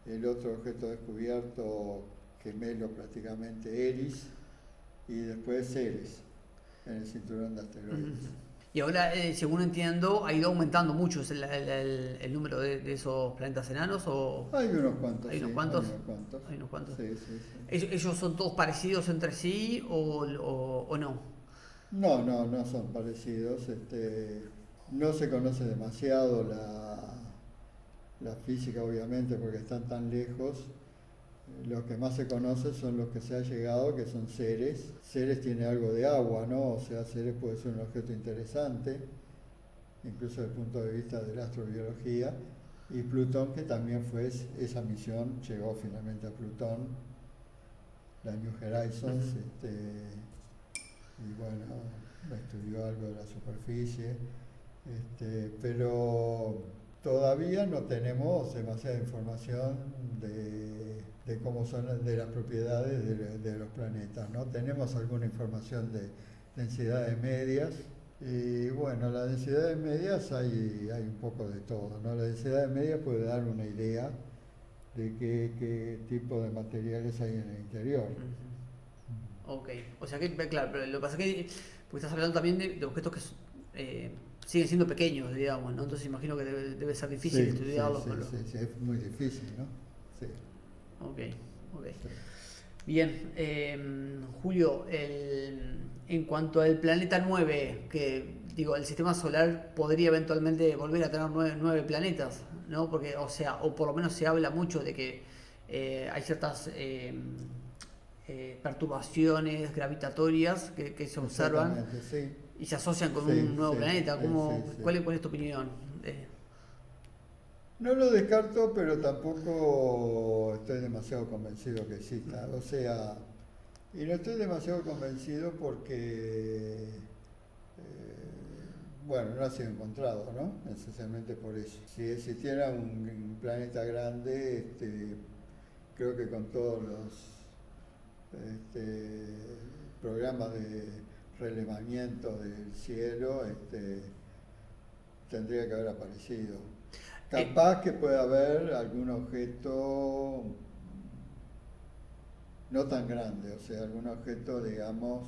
el otro objeto descubierto, gemelo prácticamente, Eris, y después Ceres, en el cinturón de asteroides. Y ahora, según entiendo, ha ido aumentando mucho el número de esos planetas enanos. Hay unos cuantos, ¿Hay unos sí, cuantos? hay unos cuantos. ¿Hay unos cuantos? Sí, sí, sí. ¿Ellos son todos parecidos entre sí o no? No son parecidos. No se conoce demasiado la física, obviamente, porque están tan lejos. Los que más se conocen son los que se ha llegado, que son Ceres. Ceres tiene algo de agua, ¿no? O sea, Ceres puede ser un objeto interesante, incluso desde el punto de vista de la astrobiología. Y Plutón, que también fue esa misión, llegó finalmente a Plutón, la New Horizons, y bueno, estudió algo de la superficie, pero todavía no tenemos demasiada información de cómo son, de las propiedades de los planetas, ¿no? Tenemos alguna información de densidades medias, y bueno, las densidades medias hay un poco de todo, ¿no? La densidad media puede dar una idea de qué tipo de materiales hay en el interior. Ok, o sea que, claro, pero lo que pasa es que, porque estás hablando también de objetos que siguen siendo pequeños, digamos, ¿no? Entonces imagino que debe ser difícil Sí, estudiarlos. sí, es muy difícil, ¿no? Sí. Ok. Sí. Bien, Julio, en cuanto al planeta 9, que digo, el sistema solar podría eventualmente volver a tener nueve planetas, ¿no? Porque, o sea, o por lo menos se habla mucho de que hay ciertas perturbaciones gravitatorias que se observan Exactamente, sí. y se asocian con Sí, un nuevo sí, planeta. ¿Cómo, sí, sí. cuál es tu opinión? No lo descarto, pero tampoco estoy demasiado convencido que exista. O sea, y no estoy demasiado convencido porque, bueno, no ha sido encontrado, ¿no? Esencialmente por eso. Si existiera un planeta grande, creo que con todos los programas de relevamiento del cielo, tendría que haber aparecido. Capaz que pueda haber algún objeto no tan grande, o sea, algún objeto, digamos,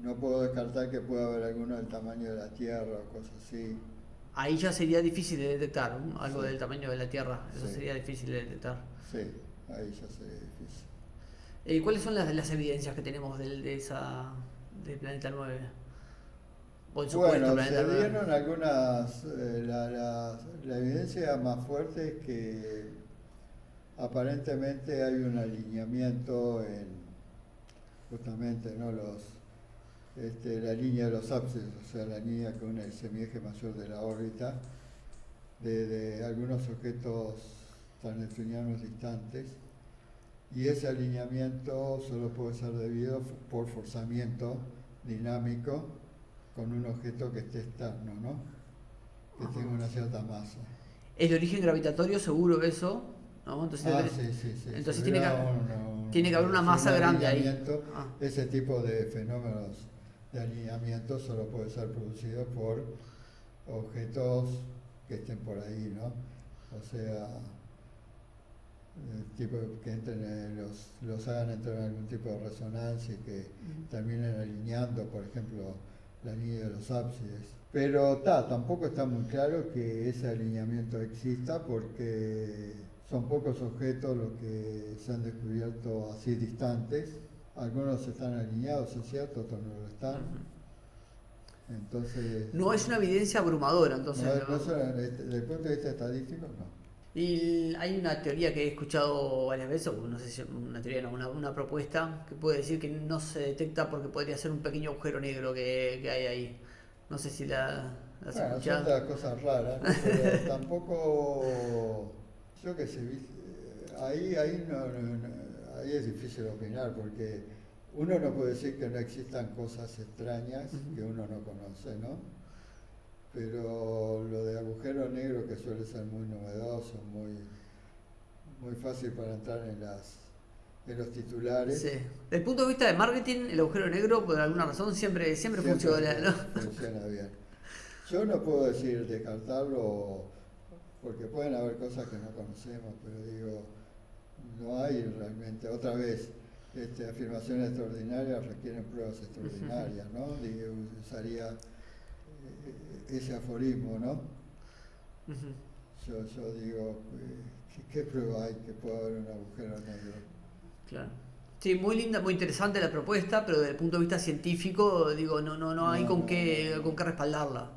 no puedo descartar que pueda haber alguno del tamaño de la Tierra o cosas así. Ahí ya sería difícil de detectar, ¿no? Algo Sí, del tamaño de la Tierra, eso sí, sería difícil de detectar. sí, ahí ya sería difícil. ¿Cuáles son las evidencias que tenemos del planeta 9? O el supuesto Bueno, planeta se 9. dieron algunas, la evidencia más fuerte es que aparentemente hay un alineamiento en justamente, ¿no? La línea de los ábsides, o sea, la línea que une el semieje mayor de la órbita de algunos objetos transneptunianos distantes, y ese alineamiento solo puede ser debido por forzamiento dinámico con un objeto que esté externo, ¿no? Que Ajá. tenga una cierta masa. Es de origen gravitatorio, seguro eso, ¿no? Sí, sí, sí. Entonces Si tiene hubiera tiene que haber una si masa un grande ahí. alineamiento, Ah. ese tipo de fenómenos de alineamiento solo puede ser producido por objetos que estén por ahí, ¿no? O sea, tipo que entren los hagan entrar en algún tipo de resonancia y que terminen alineando, por ejemplo, la línea de los ábsides. Pero tampoco está muy claro que ese alineamiento exista porque son pocos objetos los que se han descubierto así distantes. Algunos están alineados, es cierto, otros no lo están. Entonces, No es una evidencia abrumadora, entonces. desde el punto de vista estadístico, no. Y hay una teoría que he escuchado varias veces, o no sé si una teoría, no, una propuesta, que puede decir que no se detecta porque podría ser un pequeño agujero negro que hay ahí. No sé si la has Bueno, son escuchado. de las cosas raras, ¿no? Pero tampoco, yo qué sé, ahí es difícil opinar porque uno no puede decir que no existan cosas extrañas que uno no conoce, ¿no? Pero lo de agujero negro, que suele ser muy novedoso, muy fácil para entrar en los titulares. Sí. Desde el punto de vista de marketing, el agujero negro, por alguna razón, siempre funciona, ¿no? Funciona bien. Yo no puedo decir descartarlo porque pueden haber cosas que no conocemos, pero digo, no hay realmente, otra vez, afirmaciones extraordinarias requieren pruebas extraordinarias, ¿no? Digo, usaría ese aforismo, ¿no? Yo digo, ¿qué prueba hay que pueda haber un agujero negro? Claro. Sí, muy linda, muy interesante la propuesta, pero desde el punto de vista científico, digo, no hay con qué respaldarla.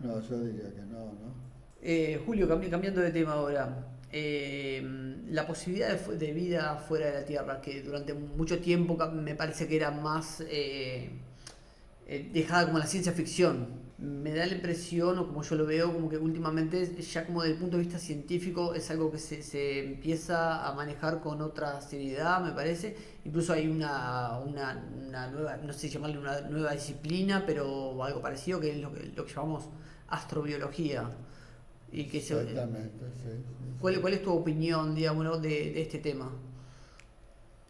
No, yo diría que no. Julio, cambiando de tema ahora. La posibilidad de vida fuera de la Tierra, que durante mucho tiempo me parece que era más dejada como la ciencia ficción. Me da la impresión, o como yo lo veo, como que últimamente ya como desde el punto de vista científico es algo que se empieza a manejar con otra seriedad, me parece. Incluso hay una nueva, no sé si llamarle una nueva disciplina, pero algo parecido, que es lo que llamamos astrobiología. Y que Exactamente, sí. ¿cuál es tu opinión, digamos, de este tema?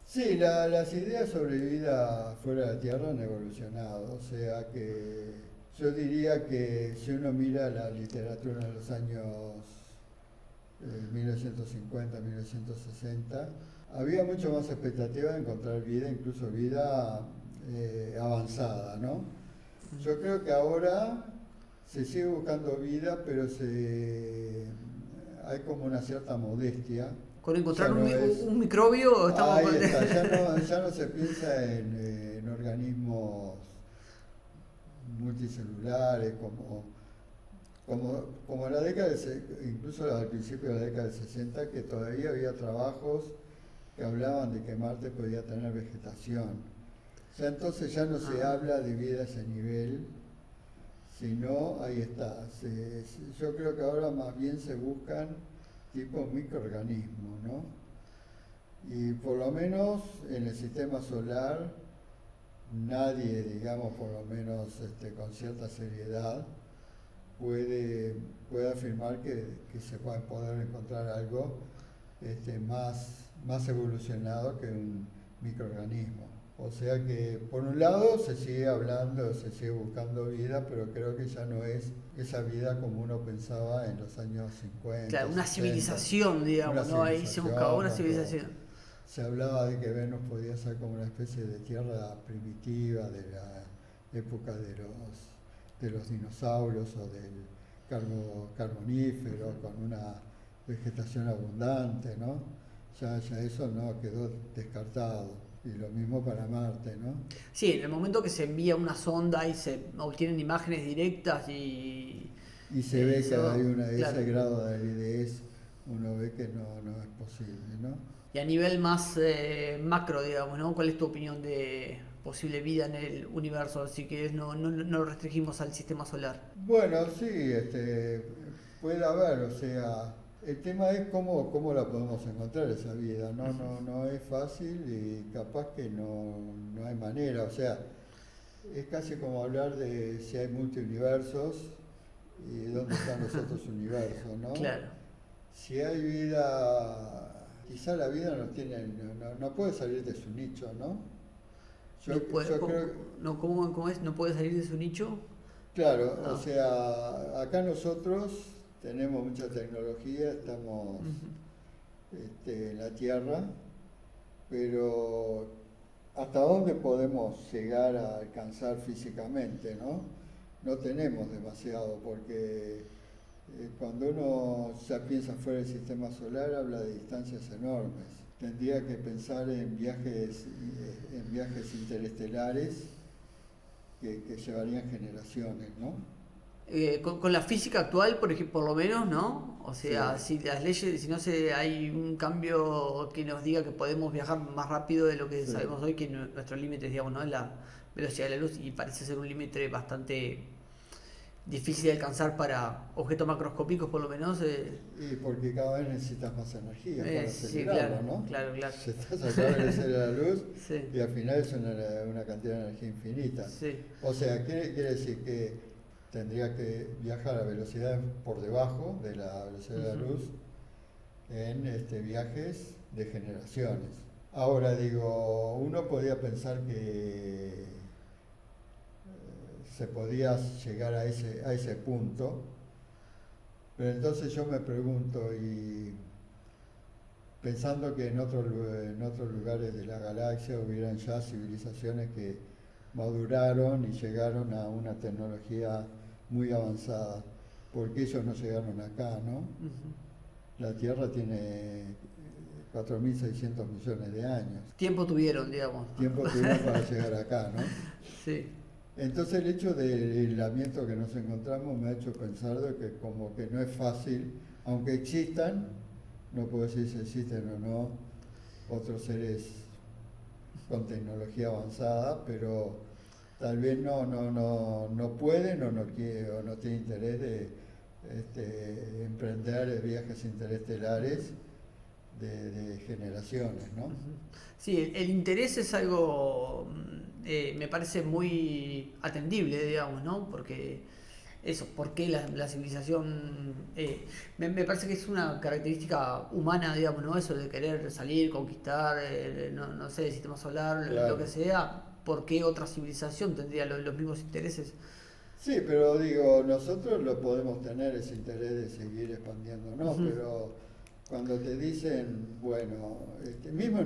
Sí, las ideas sobre vida fuera de la Tierra han evolucionado, o sea que yo diría que si uno mira la literatura en los años 1950, 1960, había mucho más expectativa de encontrar vida, incluso vida avanzada, ¿no? Yo creo que ahora se sigue buscando vida, pero hay como una cierta modestia. Con encontrar Ya no es, un microbio estamos ahí está, ya no se piensa en organismos multicelulares, como en la década incluso al principio de la década del 60, que todavía había trabajos que hablaban de que Marte podía tener vegetación. O sea, entonces ya no se habla de vida a ese nivel, sino ahí está. Yo creo que ahora más bien se buscan tipos microorganismos, ¿no? Y por lo menos en el sistema solar nadie, digamos, por lo menos con cierta seriedad, puede afirmar que se puede poder encontrar algo más evolucionado que un microorganismo. O sea que por un lado se sigue hablando, se sigue buscando vida, pero creo que ya no es esa vida como uno pensaba en los años 50. Claro, una 60, civilización, digamos, ¿no? Ahí se buscaba una civilización. Se hablaba de que Venus podía ser como una especie de tierra primitiva de la época de los dinosaurios o del carbonífero, con una vegetación abundante, ¿no? Ya eso no quedó descartado. Y lo mismo para Marte, ¿no? Sí, en el momento que se envía una sonda y se obtienen imágenes directas y se ve que hay ese grado de aridez, uno ve que no es posible, ¿no? Y a nivel más macro, digamos, ¿no? ¿Cuál es tu opinión de posible vida en el universo? Así que no lo restringimos al sistema solar. Bueno, sí, puede haber, o sea, el tema es cómo la podemos encontrar esa vida, no es fácil y capaz que no hay manera, o sea, es casi como hablar de si hay multiuniversos y dónde están los otros universos, ¿no? Claro. Si hay vida, quizá la vida no puede salir de su nicho, ¿no? ¿Cómo es? ¿No puede salir de su nicho? Claro, o sea, acá nosotros tenemos mucha tecnología, estamos en la Tierra, pero ¿hasta dónde podemos llegar a alcanzar físicamente, no? No tenemos demasiado, porque cuando uno ya piensa fuera del sistema solar habla de distancias enormes. Tendría que pensar en viajes interestelares que llevarían generaciones, ¿no? Con la física actual, por ejemplo, por lo menos, ¿no? O sea, Sí. si las leyes, si no hay un cambio que nos diga que podemos viajar más rápido de lo que Sí. sabemos hoy, que nuestro límite, digamos, ¿no? Es la velocidad de la luz y parece ser un límite bastante difícil de alcanzar para objetos macroscópicos, por lo menos. Y porque cada vez necesitas más energía para Sí, acelerarlo, claro, ¿no? claro. Se está sacando la velocidad de la luz Sí. y al final es una cantidad de energía infinita. Sí. O sea, quiere decir que tendría que viajar a velocidad por debajo de la velocidad de la luz en viajes de generaciones. Ahora digo, uno podía pensar que se podía llegar a ese punto, pero entonces yo me pregunto, y pensando que en otros lugares de la galaxia hubieran ya civilizaciones que maduraron y llegaron a una tecnología muy avanzada, ¿por qué ellos no llegaron acá, no? La Tierra tiene 4.600 millones de años. Tiempo tuvieron, digamos. Tiempo tuvieron para llegar acá, ¿no? Sí. Entonces el hecho del aislamiento que nos encontramos me ha hecho pensar de que como que no es fácil, aunque existan, no puedo decir si existen o no otros seres con tecnología avanzada, pero tal vez no pueden o no quieren o no tienen interés de emprender viajes interestelares de generaciones, ¿no? Sí, el interés es algo, me parece muy atendible, digamos, ¿no? Porque eso, ¿por qué la civilización? Me parece que es una característica humana, digamos, ¿no? Eso de querer salir, conquistar, no sé, el sistema solar, Claro. lo que sea. ¿Por qué otra civilización tendría los mismos intereses? Sí, pero digo, nosotros lo podemos tener ese interés de seguir expandiéndonos, pero cuando te dicen, bueno, mismo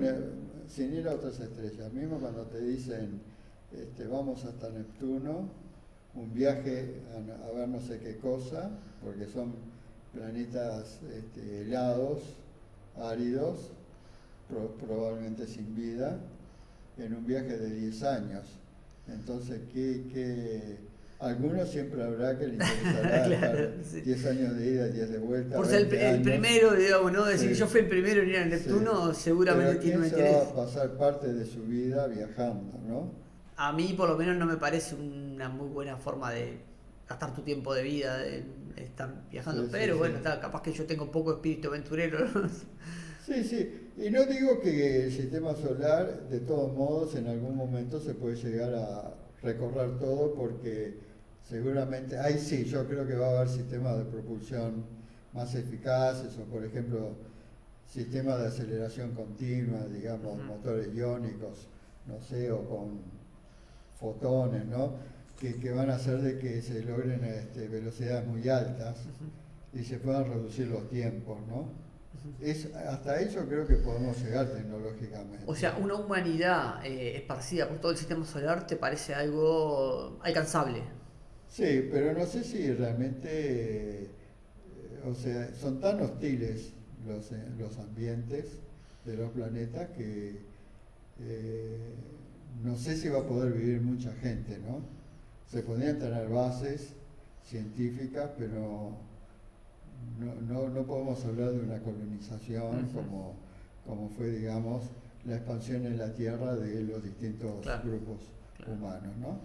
sin ir a otras estrellas, mismo cuando te dicen, vamos hasta Neptuno, un viaje a ver no sé qué cosa, porque son planetas helados, áridos, probablemente sin vida, en un viaje de 10 años. Entonces, algunos siempre habrá que le interesará Claro, estar sí. 10 años de ida, 10 de vuelta, Por ser 20 el años. primero, digamos, ¿no? Decir, Sí, yo fui el primero en ir a sí. Neptuno, seguramente Pero tiene un ¿quién se va interés. a pasar parte de su vida viajando, no? A mí, por lo menos, no me parece una muy buena forma de gastar tu tiempo de vida, de estar viajando. Sí, sí, Pero bueno, sí. está, capaz que yo tengo poco espíritu aventurero, ¿no? Sí, sí. Y no digo que el sistema solar, de todos modos, en algún momento se puede llegar a recorrer todo porque seguramente, ahí sí, yo creo que va a haber sistemas de propulsión más eficaces o, por ejemplo, sistemas de aceleración continua, digamos, Ujú, motores iónicos, no sé, o con fotones, ¿no? Que van a hacer de que se logren velocidades muy altas y se puedan reducir los tiempos, ¿no? ujú. Hasta eso creo que podemos llegar O tecnológicamente. sea, una humanidad esparcida por todo el sistema solar te parece algo alcanzable. Sí, pero no sé si realmente, o sea, son tan hostiles los ambientes de los planetas que eh, no sé si va a poder vivir mucha gente, ¿no? Se podrían tener bases científicas, pero no podemos hablar de una colonización Ujú, como fue, digamos, la expansión en la Tierra de los distintos claro, grupos claro, humanos, ¿no?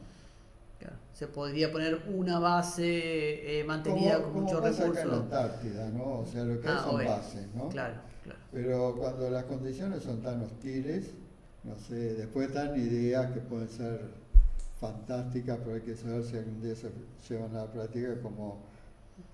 claro. Se podría poner una base mantenida con Como muchos pasa acá en la recursos. Antártida, ¿no? O sea, lo que hay Ah, son ok. bases, ¿no? Claro, claro. Pero cuando las condiciones son tan hostiles, no sé, después dan ideas que pueden ser fantásticas, pero hay que saber si algún día se llevan a la práctica, como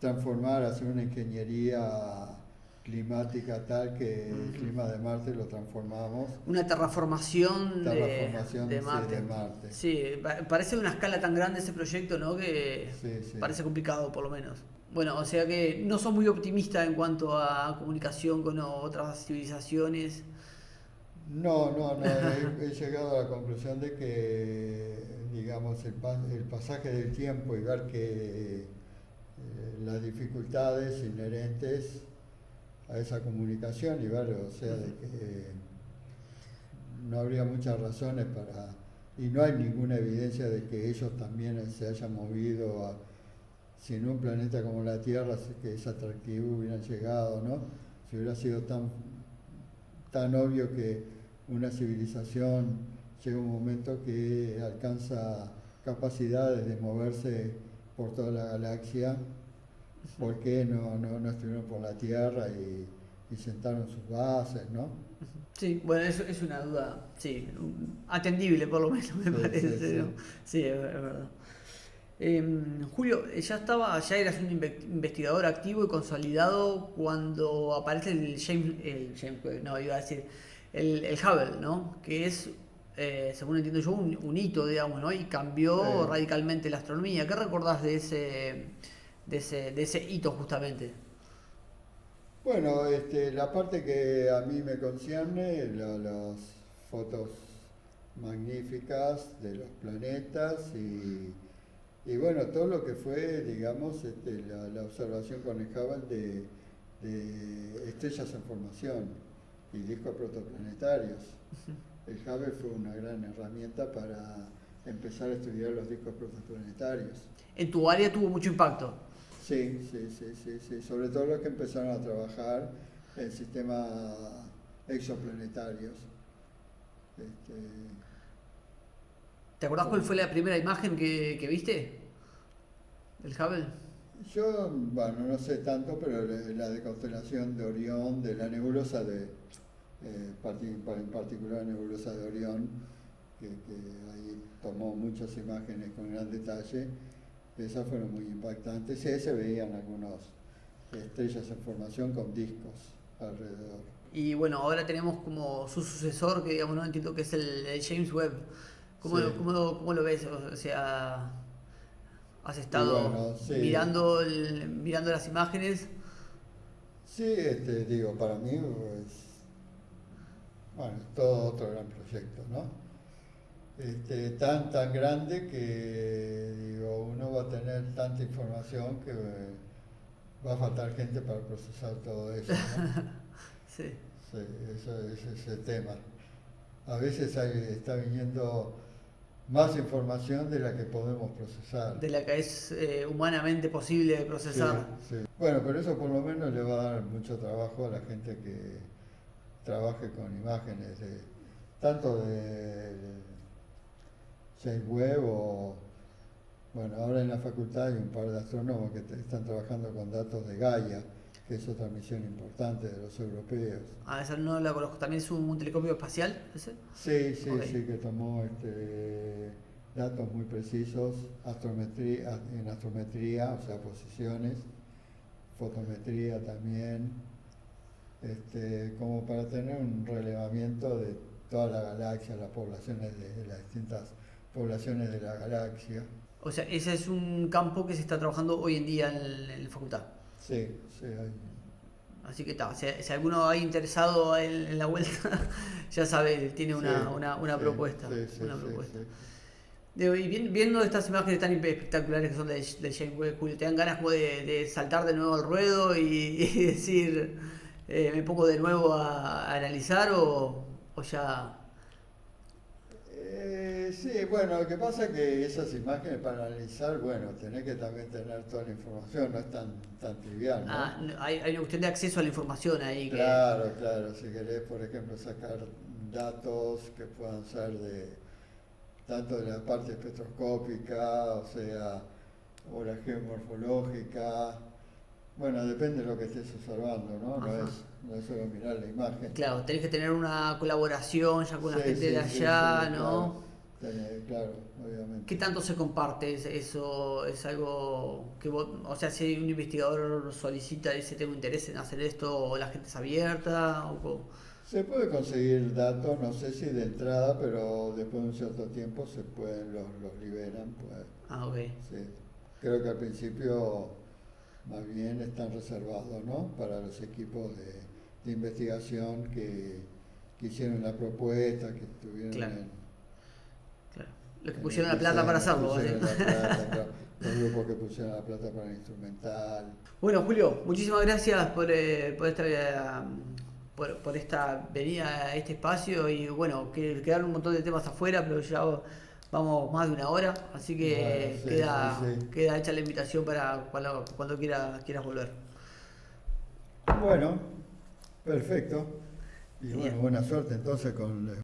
transformar, hacer una ingeniería climática tal que el Ujú. clima de Marte lo transformamos, Una terraformación de terraformación, sí, Marte. de Marte. Sí, parece de una escala tan grande ese proyecto, ¿no? Que Sí, sí. parece complicado, por lo menos. Bueno, o sea que no sos muy optimista en cuanto a comunicación con otras civilizaciones. No, he llegado a la conclusión de que, digamos, el pasaje del tiempo y ver que las dificultades inherentes a esa comunicación y ver, o sea, de que no habría muchas razones para, y no hay ninguna evidencia de que ellos también se hayan movido si en un planeta como la Tierra, que es atractivo, hubieran llegado, ¿no? Si hubiera sido tan obvio que una civilización llega un momento que alcanza capacidades de moverse por toda la galaxia, ¿por qué no estuvieron por la Tierra y sentaron sus bases, ¿no? Sí, bueno, eso es una duda, sí, atendible por lo menos me Sí, sí, parece, ¿no? sí. Sí, es verdad. Julio, ya eras un investigador activo y consolidado cuando aparece el James Webb, no, iba a decir, el Hubble, ¿no? Que es, según entiendo yo, un hito, digamos, ¿no? Y cambió Eh, radicalmente la astronomía. ¿Qué recordás de ese hito justamente? bueno, la parte que a mí me concierne, las fotos magníficas de los planetas y bueno, todo lo que fue, digamos, la observación con el Hubble de estrellas en formación y discos protoplanetarios. El Hubble fue una gran herramienta para empezar a estudiar los discos protoplanetarios. En tu área tuvo mucho impacto. Sí, sobre todo los que empezaron a trabajar en sistemas exoplanetarios. Este, ¿Te acordás cuál como, fue la primera imagen que viste del Hubble? yo, bueno, no sé tanto, pero la de constelación de Orión, de la nebulosa en particular la nebulosa de Orión, que ahí tomó muchas imágenes con gran detalle, esas fueron muy impactantes. Sí, se veían algunas estrellas en formación con discos alrededor. Y bueno, ahora tenemos como su sucesor, que digamos, no entiendo que es el James Webb. Sí, Cómo lo ves? O sea, has y estado bueno, sí, mirando, mirando las imágenes. sí, digo, para mí bueno, es todo otro gran proyecto, ¿no? Tan grande que, digo, uno va a tener tanta información que va a faltar gente para procesar todo eso, ¿no? Sí. Sí, eso es ese tema. A veces está viniendo más información de la que podemos procesar. De la que es humanamente posible de Sí, procesar. sí. Bueno, pero eso por lo menos le va a dar mucho trabajo a la gente que trabaje con imágenes, tanto de James Webb o, bueno, ahora en la facultad hay un par de astrónomos que están trabajando con datos de Gaia, que es otra misión importante de los europeos. Ah, esa no la conozco. ¿También es un telescopio espacial ese? Sí, sí, Ok. sí, que tomó datos muy precisos, en astrometría, o sea, posiciones, fotometría también, como para tener un relevamiento de toda la galaxia, las poblaciones de las distintas poblaciones de la galaxia. O sea, ese es un campo que se está trabajando hoy en día en la facultad. Sí, sí, Así que está, si alguno hay interesado en la vuelta, ya sabe, tiene sí, una sí, propuesta. sí, sí, Una sí, propuesta. sí. Y viendo estas imágenes tan espectaculares que son de James Webb, Julio, ¿te dan ganas como de saltar de nuevo al ruedo y decir, me pongo de nuevo a analizar o ya... Sí, bueno, lo que pasa es que esas imágenes para analizar, bueno, tenés que también tener toda la información, no es tan trivial, ¿no? Ah, hay una cuestión de acceso a la información ahí que... Claro, claro, si querés, por ejemplo, sacar datos que puedan ser tanto de la parte espectroscópica, o sea, o la geomorfológica, bueno, depende de lo que estés observando, ¿no? Ajá. No es solo mirar la imagen. Claro, tenés que tener una colaboración ya con la Sí, gente de sí, sí, sí, allá, claro, ¿no? claro, ¿Qué obviamente. tanto se comparte eso? ¿Es algo que vos, o sea, si un investigador solicita y dice tengo interés en hacer esto, o la gente es abierta? Se puede conseguir datos, no sé si de entrada, pero después de un cierto tiempo los liberan, pues. Ah, ok. Sí. Creo que al principio más bien están reservados, ¿no? Para los equipos de investigación que hicieron la propuesta, que estuvieron Claro, claro. Los que en el pusieron la plata para diseño, hacerlo, pusieron la básicamente. plata, claro, los grupos que pusieron la plata para el instrumental. Bueno, Julio, muchísimas gracias por esta venida a este espacio y bueno, que quedaron un montón de temas afuera, pero ya vamos más de una hora, así Bueno, que sí, sí, queda, sí. queda hecha la invitación para cuando quieras volver. Bueno, perfecto. Y Genial. bueno, buena suerte entonces con